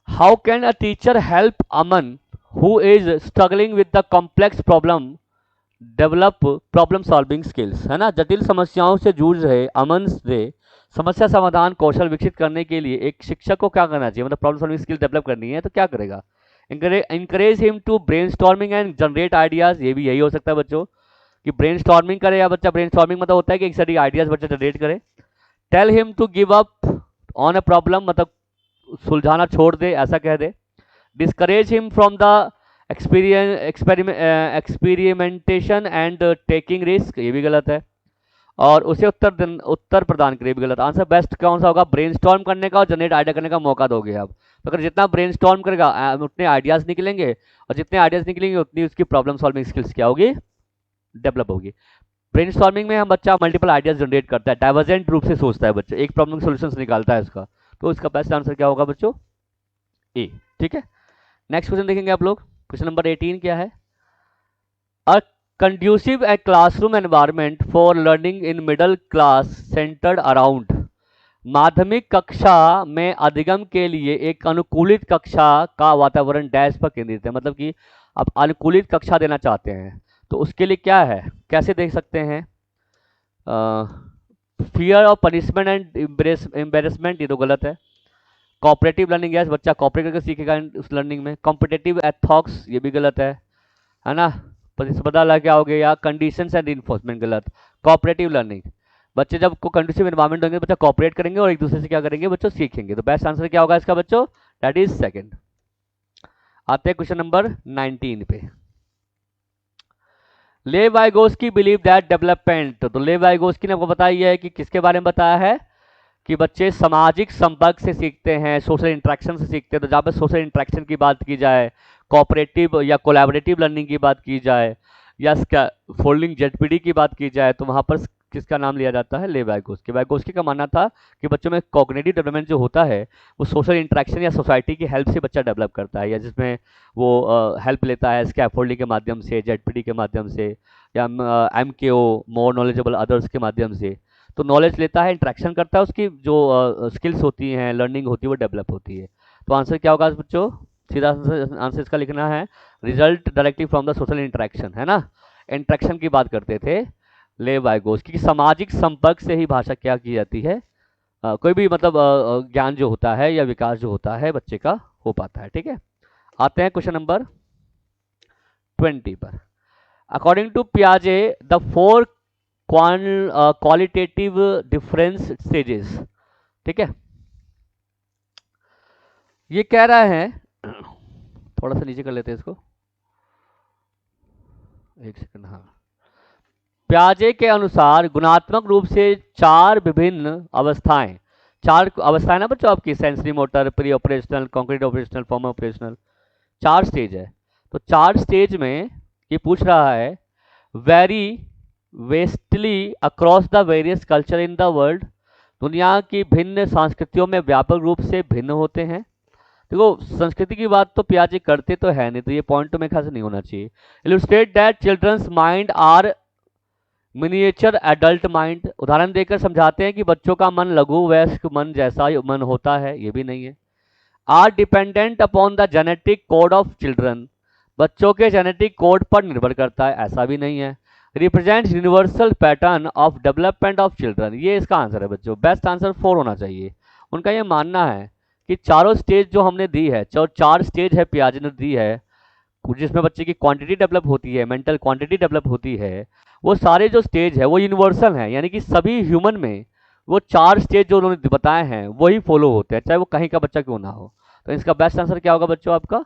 How can a teacher help Aman who is struggling with the complex problem develop problem solving skills, है ना। जटिल समस्याओं से जूझ रहे अमन से समस्या समाधान कौशल विकसित करने के लिए एक शिक्षक को क्या करना चाहिए, मतलब प्रॉब्लम सॉल्विंग स्किल डेवलप करनी है तो क्या करेगा, encourage him to brainstorming and generate ideas. ये भी यही हो सकता है बच्चों कि ब्रेनस्टॉर्मिंग करे, या बच्चा ब्रेनस्टॉर्मिंग मतलब होता है कि एक सारी आइडियाज बच्चा जनरेट करे। Tell him to give up on a problem, मतलब सुलझाना छोड़ दे, ऐसा कह दे। Discourage him from the experimentation and taking risk, ये भी गलत है। और उसे उत्तर प्रदान करे, भी गलत। आंसर बेस्ट कौन सा होगा, ब्रेनस्टॉर्म करने का और जनरेट आइडिया करने का मौका दोगे आप। तो अगर जितना ब्रेनस्टॉर्म करेगा उतने आइडियाज निकलेंगे, और जितने आइडियाज निकलेंगे उतनी उसकी प्रॉब्लम सॉल्विंग स्किल्स क्या होगी, डेवलप होगी। ब्रेनस्टॉर्मिंग में हम बच्चा मल्टीपल आइडियाज जनरेट करता है, डाइवर्जेंट रूप से सोचता है बच्चा, एक प्रॉब्लम सोल्यूशन निकालता है उसका। तो इसका बेस्ट आंसर क्या होगा बच्चों, ए। ठीक है, नेक्स्ट क्वेश्चन देखेंगे आप लोग। क्वेश्चन नंबर 18 क्या है, अ conducive a classroom environment for learning in middle class centered around। माध्यमिक कक्षा में अधिगम के लिए एक अनुकूलित कक्षा का वातावरण डैश पर केंद्रित है, मतलब कि आप अनुकूलित कक्षा देना चाहते हैं तो उसके लिए क्या है, कैसे देख सकते हैं। Fear of punishment and embarrassment, ये तो गलत है। कॉपरेटिव लर्निंग, यस, बच्चा कॉपरेट करके सीखेगा उस लर्निंग में। कॉम्पिटेटिव एथॉक्स, ये भी गलत है ना। प्रतिस्पर्धा लगे आओगे, या कंडीशंस एंड इन्फोर्समेंट, गलत। कॉपरेटिव लर्निंग, बच्चे जब को कंडीसिव एनवायरमेंट होंगे बच्चा कॉपरेट करेंगे और एक दूसरे से क्या करेंगे बच्चों, सीखेंगे। तो बेस्ट आंसर क्या होगा इसका बच्चों, दैट इज सेकंड। आते हैं क्वेश्चन नंबर 19 पे। ले वाइगोस्की बिलीव दैट डेवलपमेंट, तो ले वाइगोस्की ने आपको बताया है कि किसके बारे में बताया है कि बच्चे सामाजिक संपर्क से सीखते हैं, सोशल इंटरेक्शन से सीखते हैं। तो जहाँ पे सोशल इंटरेक्शन की बात की जाए, कोऑपरेटिव या कोलैबोरेटिव लर्निंग की बात की जाए, या फोल्डिंग जेडपीडी की बात की जाए, तो वहाँ पर किसका नाम लिया जाता है, ले वाइगोस्की। वाइगोस्की का मानना था कि बच्चों में कॉग्निटिव डेवलपमेंट जो होता है वो सोशल इंटरेक्शन या सोसाइटी की हेल्प से बच्चा डेवलप करता है, या जिसमें वो हेल्प लेता है स्कैफोल्डिंग के माध्यम से, जेडपीडी के माध्यम से, या MKO मोर नॉलेजेबल अदर्स के माध्यम से। तो नॉलेज लेता है, इंट्रैक्शन करता है, उसकी जो स्किल्स होती हैं, लर्निंग होती है, वो डेवलप होती है। तो आंसर क्या होगा बच्चों, सीधा आंसर इसका लिखना है result directly from the social interaction, है ना। इंटरेक्शन की बात करते थे ले वाइगोस्की, क्योंकि सामाजिक संपर्क से ही भाषा क्या की जाती है, कोई भी मतलब ज्ञान जो होता है या विकास जो होता है बच्चे का हो पाता है। ठीक है, आते हैं क्वेश्चन नंबर 20 पर। अकॉर्डिंग टू पियाजे द 4 क्वालिटेटिव डिफरेंस स्टेजेस, ठीक है, ये कह रहा है, थोड़ा सा नीचे कर लेते हैं इसको, एक सेकंड। हाँ, पियाजे के अनुसार गुणात्मक रूप से 4 विभिन्न अवस्थाएं, 4 अवस्थाएं ना बच्चों आपकी, sensory motor, pre operational, concrete operational, form operational, 4 stage है। तो 4 स्टेज में ये पूछ रहा है very vastly across the various culture in the world, दुनिया की भिन्न संस्कृतियों में व्यापक रूप से भिन्न होते हैं। देखो संस्कृति की बात तो पियाजे करते तो है नहीं, तो ये पॉइंट तो मेरे ख्याल से नहीं होना चाहिए। Illustrate that children's mind are miniature adult mind, उदाहरण देकर समझाते हैं कि बच्चों का मन लघु वयस्क मन जैसा मन होता है, ये भी नहीं है। Are dependent upon the genetic code of children, बच्चों के जेनेटिक कोड पर निर्भर करता है, ऐसा भी नहीं है। Represent universal pattern of development of children, ये इसका आंसर है बच्चों। बेस्ट आंसर 4 होना चाहिए। उनका ये मानना है कि चारों स्टेज जो हमने दी है, 4 स्टेज है पियाजे ने दी है, जिसमें बच्चे की क्वांटिटी डेवलप होती है, मेंटल क्वांटिटी डेवलप होती है, वो सारे जो स्टेज है वो यूनिवर्सल हैं, यानी कि सभी ह्यूमन में वो 4 स्टेज जो उन्होंने बताए हैं वही फॉलो होते हैं, चाहे वो कहीं का बच्चा क्यों ना हो। तो इसका बेस्ट आंसर क्या होगा बच्चों आपका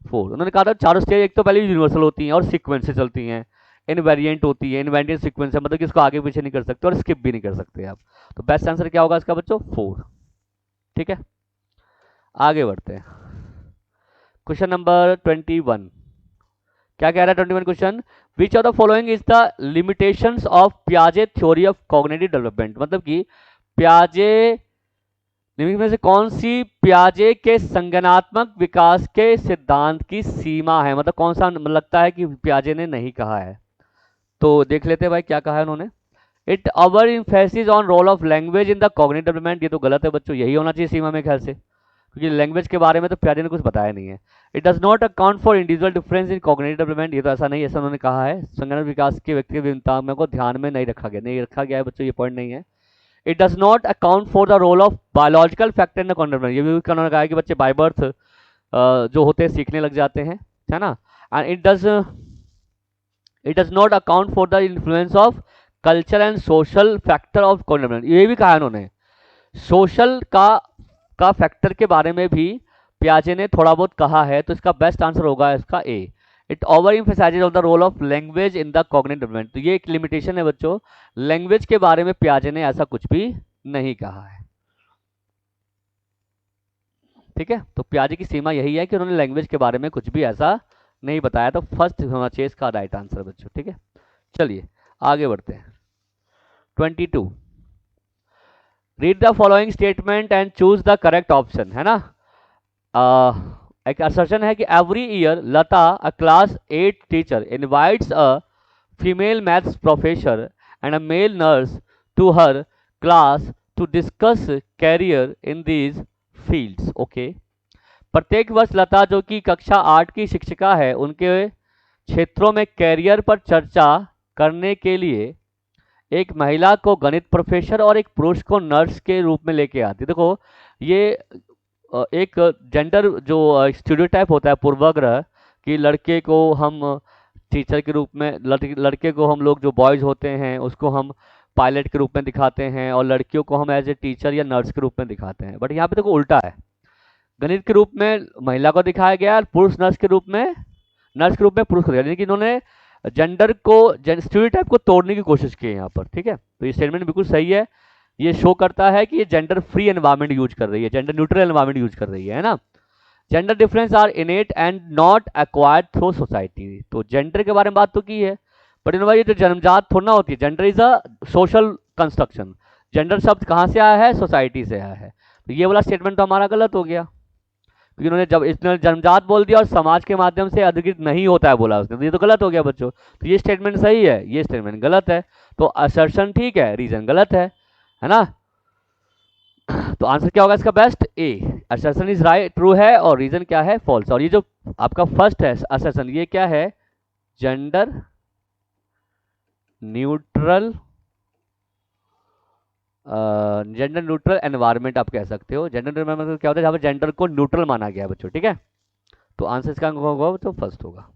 4। उन्होंने कहा था चारों स्टेज एक तो पहले यूनिवर्सल होती हैं और सीक्वेंस से चलती हैं, इनवेरिएंट होती है, इनवेरिएंट सीक्वेंस है, मतलब कि इसको आगे पीछे नहीं कर सकते और स्किप भी नहीं कर सकते आप। तो बेस्ट आंसर क्या होगा इसका बच्चों 4। ठीक है, आगे बढ़ते हैं। क्वेश्चन नंबर 21 क्या कह रहा है 21 question, which of the following is the limitations of पियाजे थ्योरी ऑफ कॉग्निटिव डेवलपमेंट, मतलब कि पियाजे में से कौन सी पियाजे के संज्ञानात्मक विकास के सिद्धांत की सीमा है, मतलब कौन सा लगता है कि पियाजे ने नहीं कहा है। तो देख लेते हैं भाई क्या कहा है उन्होंने। It over emphasis on roll of language in the cognitive development, ये तो गलत है बच्चों, यही होना चाहिए सीमा में ख्याल से, क्योंकि लैंग्वेज के बारे में तो पियाजे ने कुछ बताया नहीं है। It does not account for individual difference in cognitive development, ये तो ऐसा नहीं, ऐसा उन्होंने कहा है। संज्ञानात्मक विकास के व्यक्तिगत भिन्नताओं को ध्यान में नहीं रखा गया है बच्चों, ये पॉइंट नहीं है। It does not account for the role of biological factor in the cognitive development, ये भी उन्होंने कहा है कि बच्चे बाय बर्थ जो होते हैं सीखने लग जाते हैं, है ना। And it does not account for the influence of culture and social factor of cognitive development, ये भी कहा है उन्होंने। सोशल का फैक्टर के बारे में भी पियाजे ने थोड़ा बहुत कहा है, तो इसका बेस्ट आंसर होगा इसका A. It over emphasizes on the role of language in the cognitive development, तो ये एक लिमिटेशन है बच्चों, लैंग्वेज के बारे में पियाजे ने ऐसा कुछ भी नहीं कहा है। ठीक है, तो पियाजे की सीमा यही है कि उन्होंने लैंग्वेज के बारे में कुछ भी ऐसा नहीं बताया, तो फर्स्ट होना चाहिए इसका राइट आंसर बच्चों। ठीक है, चलिए आगे बढ़ते हैं। 22 read the following statement and choose the correct option, है ना। एक असर्शन है कि every year Lata a class 8 teacher invites a female maths professor and a male nurse to her class to discuss career in these fields. Okay, प्रत्येक वर्ष लता जो कि कक्षा 8 की शिक्षिका है, उनके क्षेत्रों में कैरियर पर चर्चा करने के लिए एक महिला को गणित प्रोफेसर और एक पुरुष को नर्स के रूप में लेके आती है। देखो ये एक जेंडर जो स्टीरियोटाइप होता है, पूर्वाग्रह, कि लड़के को हम टीचर के रूप में, लड़के को हम लोग जो बॉयज़ होते हैं उसको हम पायलट के रूप में दिखाते हैं और लड़कियों को हम एज ए टीचर या नर्स के रूप में दिखाते हैं। बट यहाँ पे देखो उल्टा है, गणित के रूप में महिला को दिखाया गया और पुरुष नर्स के रूप में पुरुष को दिखाया, यानी कि इन्होंने जेंडर को, स्टीरियोटाइप को तोड़ने की कोशिश की है यहाँ पर। ठीक है, तो ये स्टेटमेंट बिल्कुल सही है, ये शो करता है कि ये जेंडर फ्री एनवायरनमेंट यूज कर रही है, जेंडर न्यूट्रल एनवायरनमेंट यूज कर रही है ना। Gender difference are innate and not acquired through society, तो जेंडर के बारे में बात तो की है, बट इन ये जो जन्मजात थोड़ा ना होती है, gender is a social construction, gender शब्द कहाँ से आया है, सोसाइटी से आया है। तो ये वाला स्टेटमेंट तो हमारा गलत हो गया, क्योंकि उन्होंने जब इसने जन्मजात बोल दिया और समाज के माध्यम से अधिकृत नहीं होता है बोला उसने, तो ये तो गलत हो गया बच्चों। तो ये स्टेटमेंट सही है, ये स्टेटमेंट गलत है, तो असर्शन ठीक है, रीजन गलत है ना। तो आंसर क्या होगा इसका best A, assertion is right, true है, और रीजन क्या है, फॉल्स। और ये जो आपका फर्स्ट है असर्शन, ये क्या है, gender neutral, gender neutral environment आप कह सकते हो। जेंडर एनवायरनमेंट क्या होता है, जहाँ पर जेंडर को न्यूट्रल माना गया है बच्चों। ठीक है, तो आंसर इसका होगा तो फर्स्ट होगा।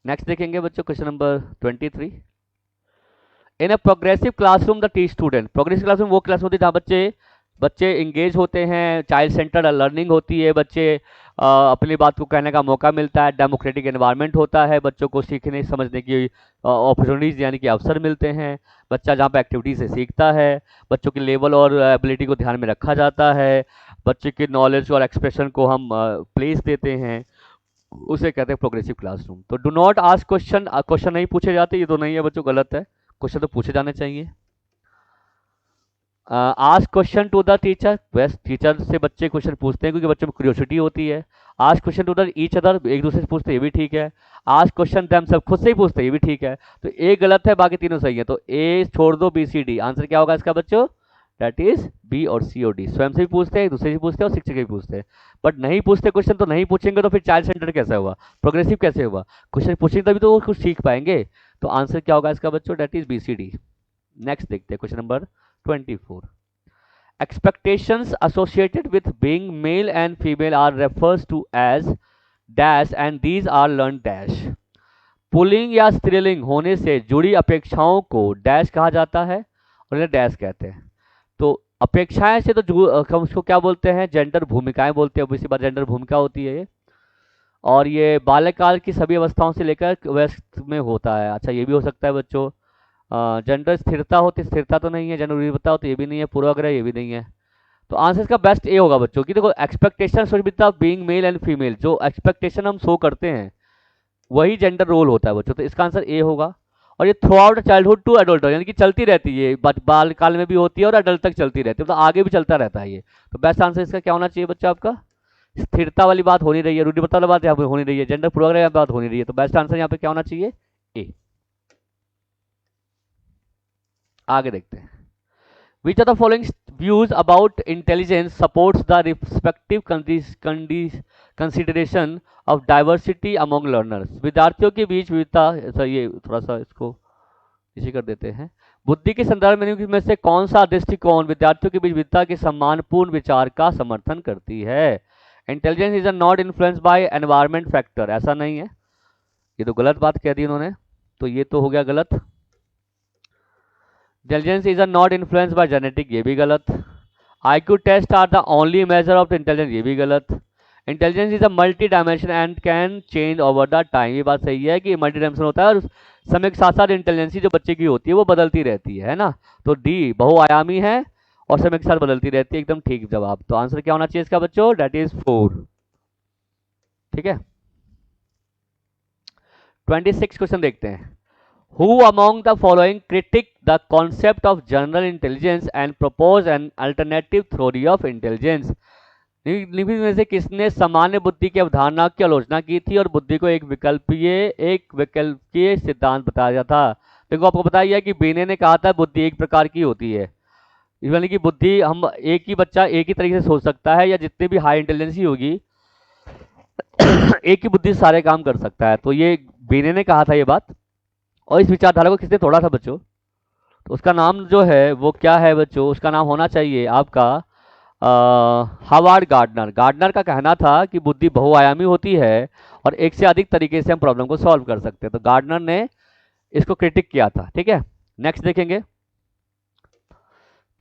नेक्स्ट देखेंगे बच्चों question number 23। In a progressive classroom the T student, progressive classroom वो क्लास होती है जहाँ बच्चे बच्चे इंगेज होते हैं, चाइल्ड सेंटर्ड लर्निंग होती है, बच्चे अपनी बात को कहने का मौका मिलता है, डेमोक्रेटिक एनवायरनमेंट होता है, बच्चों को सीखने समझने की अपॉर्चुनिटीज यानी कि अवसर मिलते हैं, बच्चा जहाँ पे एक्टिविटी से सीखता है, बच्चों की लेवल और एबिलिटी को ध्यान में रखा जाता है, बच्चे की नॉलेज और एक्सप्रेशन को हम प्लेस देते हैं, उसे कहते हैं प्रोग्रेसिव क्लासरूम। तो do not ask question, question नहीं पूछे जाते, ये तो नहीं है बच्चों, गलत है, क्वेश्चन तो पूछे जाने चाहिए। Ask question to the teacher, बस टीचर से बच्चे क्वेश्चन पूछते हैं क्योंकि बच्चों में क्यूरियोसिटी होती है। Ask question to the each other, एक दूसरे से पूछते हैं, ये भी ठीक है। आस्क क्वेश्चन देम, सब खुद से ही पूछते हैं, ये भी ठीक है। तो ए गलत है, बाकी तीनों सही है, तो ए छोड़ दो, बी सी डी, आंसर क्या होगा इसका बच्चों? दैट इज बी और सी और डी। स्वयं से भी पूछते हैं, एक दूसरे से पूछते हैं और शिक्षक भी पूछते हैं। बट नहीं पूछते क्वेश्चन तो नहीं पूछेंगे, तो फिर चाइल्ड सेंटर कैसे हुआ, प्रोग्रेसिव कैसे हुआ? क्वेश्चन पूछेंगे तभी तो वो कुछ सीख पाएंगे। तो आंसर क्या होगा इसका बच्चों? That is B C D. Next देखते हैं question number 24। Expectations associated with being male and female are refers to as dash and these are learned dash। Pulling या स्त्रीलिंग होने से जुड़ी अपेक्षाओं को डैश कहा जाता है और इन्हें डैश कहते हैं। तो अपेक्षाएं से तो हम उसको क्या बोलते हैं? जेंडर भूमिकाएं बोलते हैं, इसी बात जेंडर भूमिका होती है ये। और ये बाल्यकाल की सभी अवस्थाओं से लेकर वयस्क में होता है। अच्छा, ये भी हो सकता है बच्चों जेंडर स्थिरता होती, स्थिरता तो नहीं है, जेंडर विविधता हो तो ये भी नहीं है, पूर्वाग्रह ये भी नहीं है। तो आंसर इसका बेस्ट ए होगा बच्चों की। देखो expectation with being male and female, जो एक्सपेक्टेशन हम शो करते हैं वही जेंडर रोल होता है बच्चों, तो इसका आंसर ए होगा। और ये throughout childhood to adult यानी कि चलती रहती है, बाल काल में भी होती है और एडल्ट तक चलती रहती है, तो आगे भी चलता रहता है ये। तो बेस्ट आंसर इसका क्या होना चाहिए बच्चा आपका? स्थिरता वाली बात हो नहीं रही है, रूढ़िबद्धता वाली बात यहाँ पे हो नहीं रही है, जेंडर पूर्वाग्रह बात हो नहीं रही है, तो बेस्ट आंसर यहाँ पे क्या होना चाहिए? ए। आगे देखते हैं। Which of the following views about intelligence supports the respective consideration of diversity among learners? विद्यार्थियों के बीच विविधता, ये थोड़ा सा इसको इसी कर देते हैं। बुद्धि के संदर्भ में से कौन सा दृष्टिकोण विद्यार्थियों के बीच विविधता के सम्मानपूर्ण विचार का समर्थन करती है? Intelligence is not influence bye environment factor, ऐसा नहीं है, ये तो गलत बात कह दी उन्होंने, तो ये तो हो गया गलत। Intelligence is not influence by genetic, ये भी गलत। IQ test are the only measure of intelligence, ये भी गलत। Intelligence is a multi dimension and can change over the time, ये बात सही है कि मल्टी डायमेंशन होता है और समय के साथ साथ इंटेलिजेंसी जो बच्चे की होती है वो बदलती रहती है ना। तो डी बहुआयामी है और समय के साथ बदलती रहती है, एकदम ठीक जवाब। तो आंसर क्या होना चाहिए इसका बच्चों? That is 4। ठीक है, 26 क्वेश्चन देखते हैं। Who among the following critic the concept of general intelligence and propose an alternative theory of intelligence? निम्न में से किसने सामान्य बुद्धि की अवधारणा की आलोचना की थी और बुद्धि को एक विकल्पीय सिद्धांत बताया था? देखो आपको पता ही है कि बीने ने कहा था बुद्धि एक प्रकार की होती है, यानी कि बुद्धि हम एक ही बच्चा एक ही तरीके से सोच सकता है, या जितनी भी हाई इंटेलिजेंसी होगी एक ही बुद्धि से सारे काम कर सकता है। तो ये बीने ने कहा था ये बात, और इस विचारधारा को किसने तोड़ा था बच्चों? तो उसका नाम जो है वो क्या है बच्चों? उसका नाम होना चाहिए आपका हावर्ड गार्डनर। गार्डनर का कहना था कि बुद्धि बहुआयामी होती है और एक से अधिक तरीके से हम प्रॉब्लम को सॉल्व कर सकते हैं, तो गार्डनर ने इसको क्रिटिक किया था। ठीक है, नेक्स्ट देखेंगे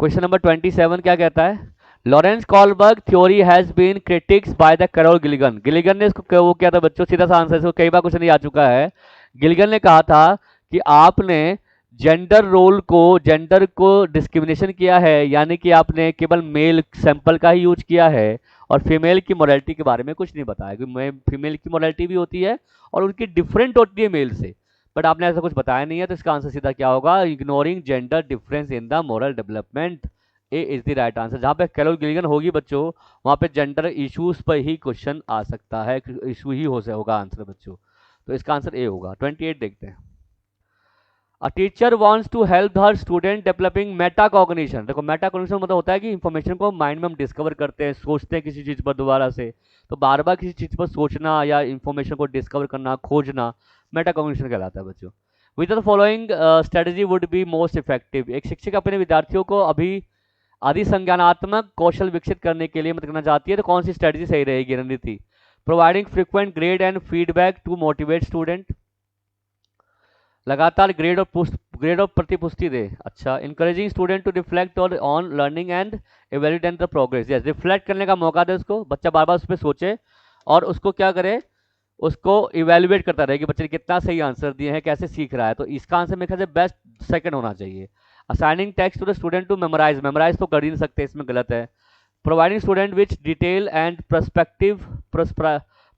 क्वेश्चन नंबर 27 क्या कहता है? Lawrence Kohlberg theory has been critics by the Carol Gilligan. Gilligan ने इसको वो किया था बच्चों, सीधा सा आंसर, इसको कई बार क्वेश्चन आ चुका है। गिलिगन ने कहा था कि आपने जेंडर को डिस्क्रिमिनेशन किया है, यानी कि आपने केवल मेल सैंपल का ही यूज किया है और फीमेल की मोरालिटी के बारे में कुछ नहीं बताया, क्योंकि फीमेल की मोरालिटी भी होती है और उनकी डिफरेंट होती है मेल से, बट आपने ऐसा कुछ बताया नहीं है। तो इसका आंसर सीधा क्या होगा? Ignoring gender difference in the moral development, A is the right answer. जहां पे कैरोल गिलिगन होगी बच्चों वहां पे जेंडर इश्यूज पर ही क्वेश्चन आ सकता है, इशू ही होगा आंसर बच्चों, तो इसका आंसर ए होगा। 28 देखते हैं। A teacher wants to help her student developing metacognition। देखो मेटाकॉग्निशन मतलब होता है कि इंफॉर्मेशन को माइंड में हम डिस्कवर करते हैं, सोचते हैं किसी चीज पर दोबारा से, तो बार बार किसी चीज पर सोचना या इंफॉर्मेशन को डिस्कवर करना, खोजना, मेटाकॉग्निशन कहलाता है बच्चों। Which the following strategy would be most effective? एक शिक्षक अपने विद्यार्थियों को अधिसंज्ञानात्मक कौशल विकसित करने के लिए मदद करना चाहती है, तो कौन सी स्ट्रेटजी सही रहेगी रणनीति? Providing frequent grade and feedback to motivate student, लगातार ग्रेड और ग्रेड ऑफ प्रतिपुष्टि दे। अच्छा, encouraging student to reflect on learning and evaluate the progress. Yes, reflect करने का मौका दे उसको, बच्चा बार बार उस पर सोचे और उसको क्या करे, उसको इवेल्युएट करता रहे कि बच्चे ने कितना सही आंसर दिए हैं, कैसे सीख रहा है। तो इसका आंसर मेरे ख्याल से बेस्ट सेकंड होना चाहिए। Assigning text to the student to memorise, memorise तो कर ही नहीं सकते, इसमें गलत है। Providing student which detail and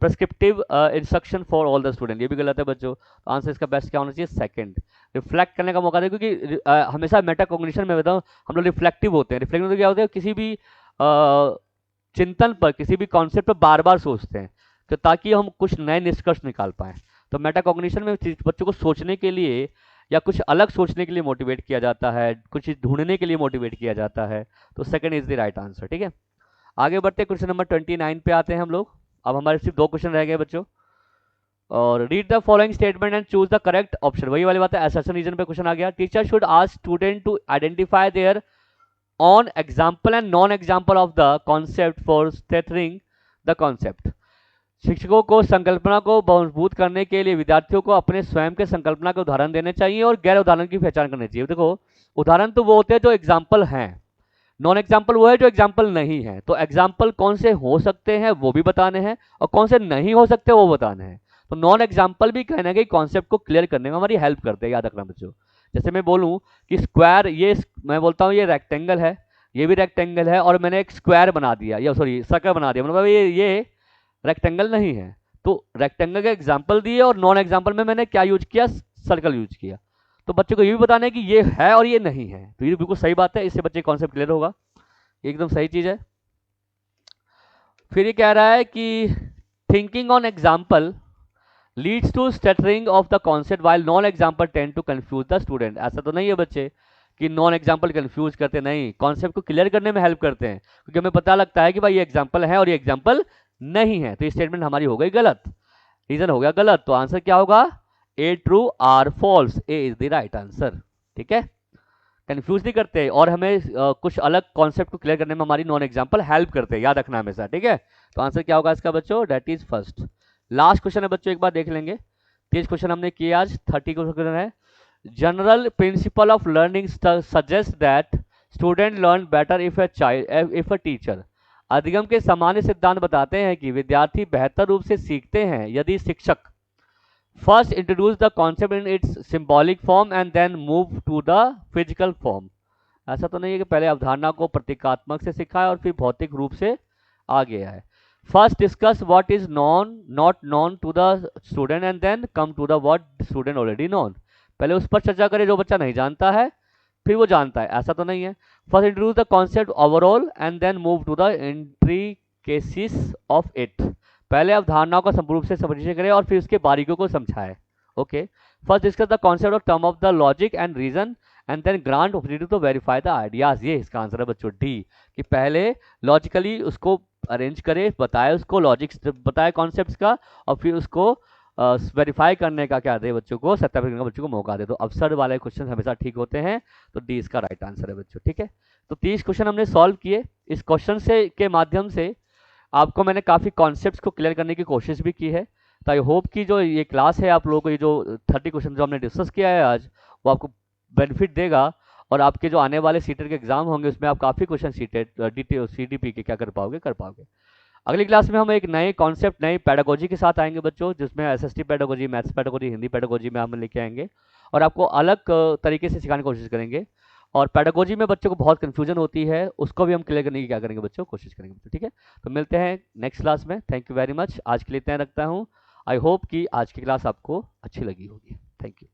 prescriptive instruction for all the student, ये भी गलत है बच्चों। तो आंसर इसका बेस्ट क्या होना चाहिए, सेकंड। रिफ्लेक्ट करने का मौका दे, क्योंकि हमेशा मेटा कॉग्निशन में बताऊँ हम लोग रिफ्लेक्टिव होते हैं। रिफ्लेक्टिव तो क्या होता है, किसी भी चिंतन पर, किसी भी कॉन्सेप्ट पर बार बार सोचते हैं, तो ताकि हम कुछ नए निष्कर्ष निकाल पाएँ। तो मेटा कॉग्निशन में बच्चों को सोचने के लिए या कुछ अलग सोचने के लिए मोटिवेट किया जाता है, कुछ चीज़ ढूंढने के लिए मोटिवेट किया जाता है। तो second is the right answer. ठीक है, आगे बढ़ते क्वेश्चन नंबर 29 पे आते हैं हम लोग। अब हमारे सिर्फ 2 क्वेश्चन रह गए बच्चों। और read the following statement and choose the correct option, वही वाली बात है, असर्शन रीजन पे क्वेश्चन आ गया। Teacher should ask student to identify their own example and non example of the concept for stating the concept. शिक्षकों को संकल्पना को मजबूत करने के लिए विद्यार्थियों को अपने स्वयं के संकल्पना के उदाहरण देने चाहिए और गैर उदाहरण की पहचान करनी चाहिए। देखो, उदाहरण तो वो होते हैं जो एग्जाम्पल हैं, नॉन एग्जाम्पल वो है जो एग्जाम्पल नहीं है। तो एग्जाम्पल कौन से हो सकते हैं वो भी बताने हैं और कौन से नहीं हो सकते वो बताने हैं। तो नॉन एग्जाम्पल भी कहीं ना कहीं कॉन्सेप्ट को क्लियर करने में हमारी हेल्प करते हैं, याद रखना बच्चों। जैसे मैं बोलूँ कि स्क्वायर, ये मैं बोलता हूँ ये रेक्टेंगल है, ये भी रेक्टेंगल है, और मैंने एक स्क्वायर बना दिया या सॉरी सर्कल बना दिया, मतलब ये रेक्टेंगल नहीं है। तो रेक्टेंगल के एग्जाम्पल दिए और नॉन एग्जाम्पल में मैंने क्या यूज किया, सर्कल यूज किया। तो बच्चों को ये भी बताना है कि ये है और ये नहीं है। तो ये बिल्कुल सही बात है, इससे बच्चे कॉन्सेप्ट क्लियर होगा, एकदम सही चीज है। फिर ये कह रहा है कि thinking on example leads to stuttering of the concept while non example tend to confuse the student. ऐसा तो नहीं है बच्चे कि नॉन एग्जाम्पल कंफ्यूज करते, नहीं, कॉन्सेप्ट को क्लियर करने में हेल्प करते हैं, क्योंकि हमें पता लगता है कि भाई ये एग्जाम्पल है और ये एग्जाम्पल नहीं है। तो ये स्टेटमेंट हमारी हो गई गलत, रीजन हो गया गलत। तो आंसर क्या होगा, A true or false, A is the right answer. ठीक है, कंफ्यूज नहीं करते और हमें कुछ अलग कॉन्सेप्ट को क्लियर करने में हमारी नॉन एग्जाम्पल हेल्प करते हैं, याद रखना हमेशा। ठीक है, तो आंसर क्या होगा इसका बच्चों, that is first. Last question है बच्चों, एक बार देख लेंगे। 30 क्वेश्चन हमने किए आज, 30 क्वेश्चन है। General principle of learning suggest that student learn better if a teacher. अधिगम के सामान्य सिद्धांत बताते हैं कि विद्यार्थी बेहतर रूप से सीखते हैं यदि शिक्षक first introduce the concept in its symbolic form and then move to the physical form. ऐसा तो नहीं है कि पहले अवधारणा को प्रतीकात्मक से सिखाया और फिर भौतिक रूप से आ गया है। First discuss what is known not known to the student and then come to the what student already known. पहले उस पर चर्चा करें जो बच्चा नहीं जानता है, फिर वो जानता है, ऐसा तो नहीं है। First introduce the concept overall and then move to the intricacies of it. पहले अवधारणाओं का संपूर्ण रूप से परिचय करें और फिर उसके बारीकियों को समझाएं। Okay, first discuss the concept of term of the logic and reason and then grant opportunity to verify the ideas. ये इसका आंसर है बच्चों, डी, कि पहले लॉजिकली उसको अरेंज करे, बताए उसको लॉजिक, बताए कॉन्सेप्ट का, और फिर उसको वेरीफाई करने का क्या दे बच्चों को, सत्यापित करने का बच्चों को मौका दे। तो अवसर वाले क्वेश्चन हमेशा ठीक होते हैं, तो डी इसका राइट आंसर है बच्चों। ठीक है, तो 30 क्वेश्चन हमने सॉल्व किए। इस क्वेश्चन से के माध्यम से आपको मैंने काफ़ी कॉन्सेप्ट्स को क्लियर करने की कोशिश भी की है। तो आई होप कि जो ये क्लास है आप लोगों को, ये जो 30 क्वेश्चन जो हमने डिस्कस किया है आज, वो आपको बेनिफिट देगा और आपके जो आने वाले सीटेट के एग्जाम होंगे उसमें आप काफ़ी क्वेश्चन CTET के क्या कर पाओगे। अगली क्लास में हम एक नए कॉन्सेप्ट, नई पैडागोजी के साथ आएंगे बच्चों, जिसमें SST pedagogy, maths pedagogy, Hindi pedagogy में हम लेके आएंगे और आपको अलग तरीके से सिखाने की कोशिश करेंगे। और पैडागोजी में बच्चों को बहुत कन्फ्यूजन होती है, उसको भी हम क्लियर करने की क्या करेंगे बच्चों, कोशिश करेंगे बच्चों। ठीक है, तो मिलते हैं नेक्स्ट क्लास में। थैंक यू वेरी मच, आज के लिए इतना रखता हूँ। आई होप कि आज की क्लास आपको अच्छी लगी होगी। Thank you.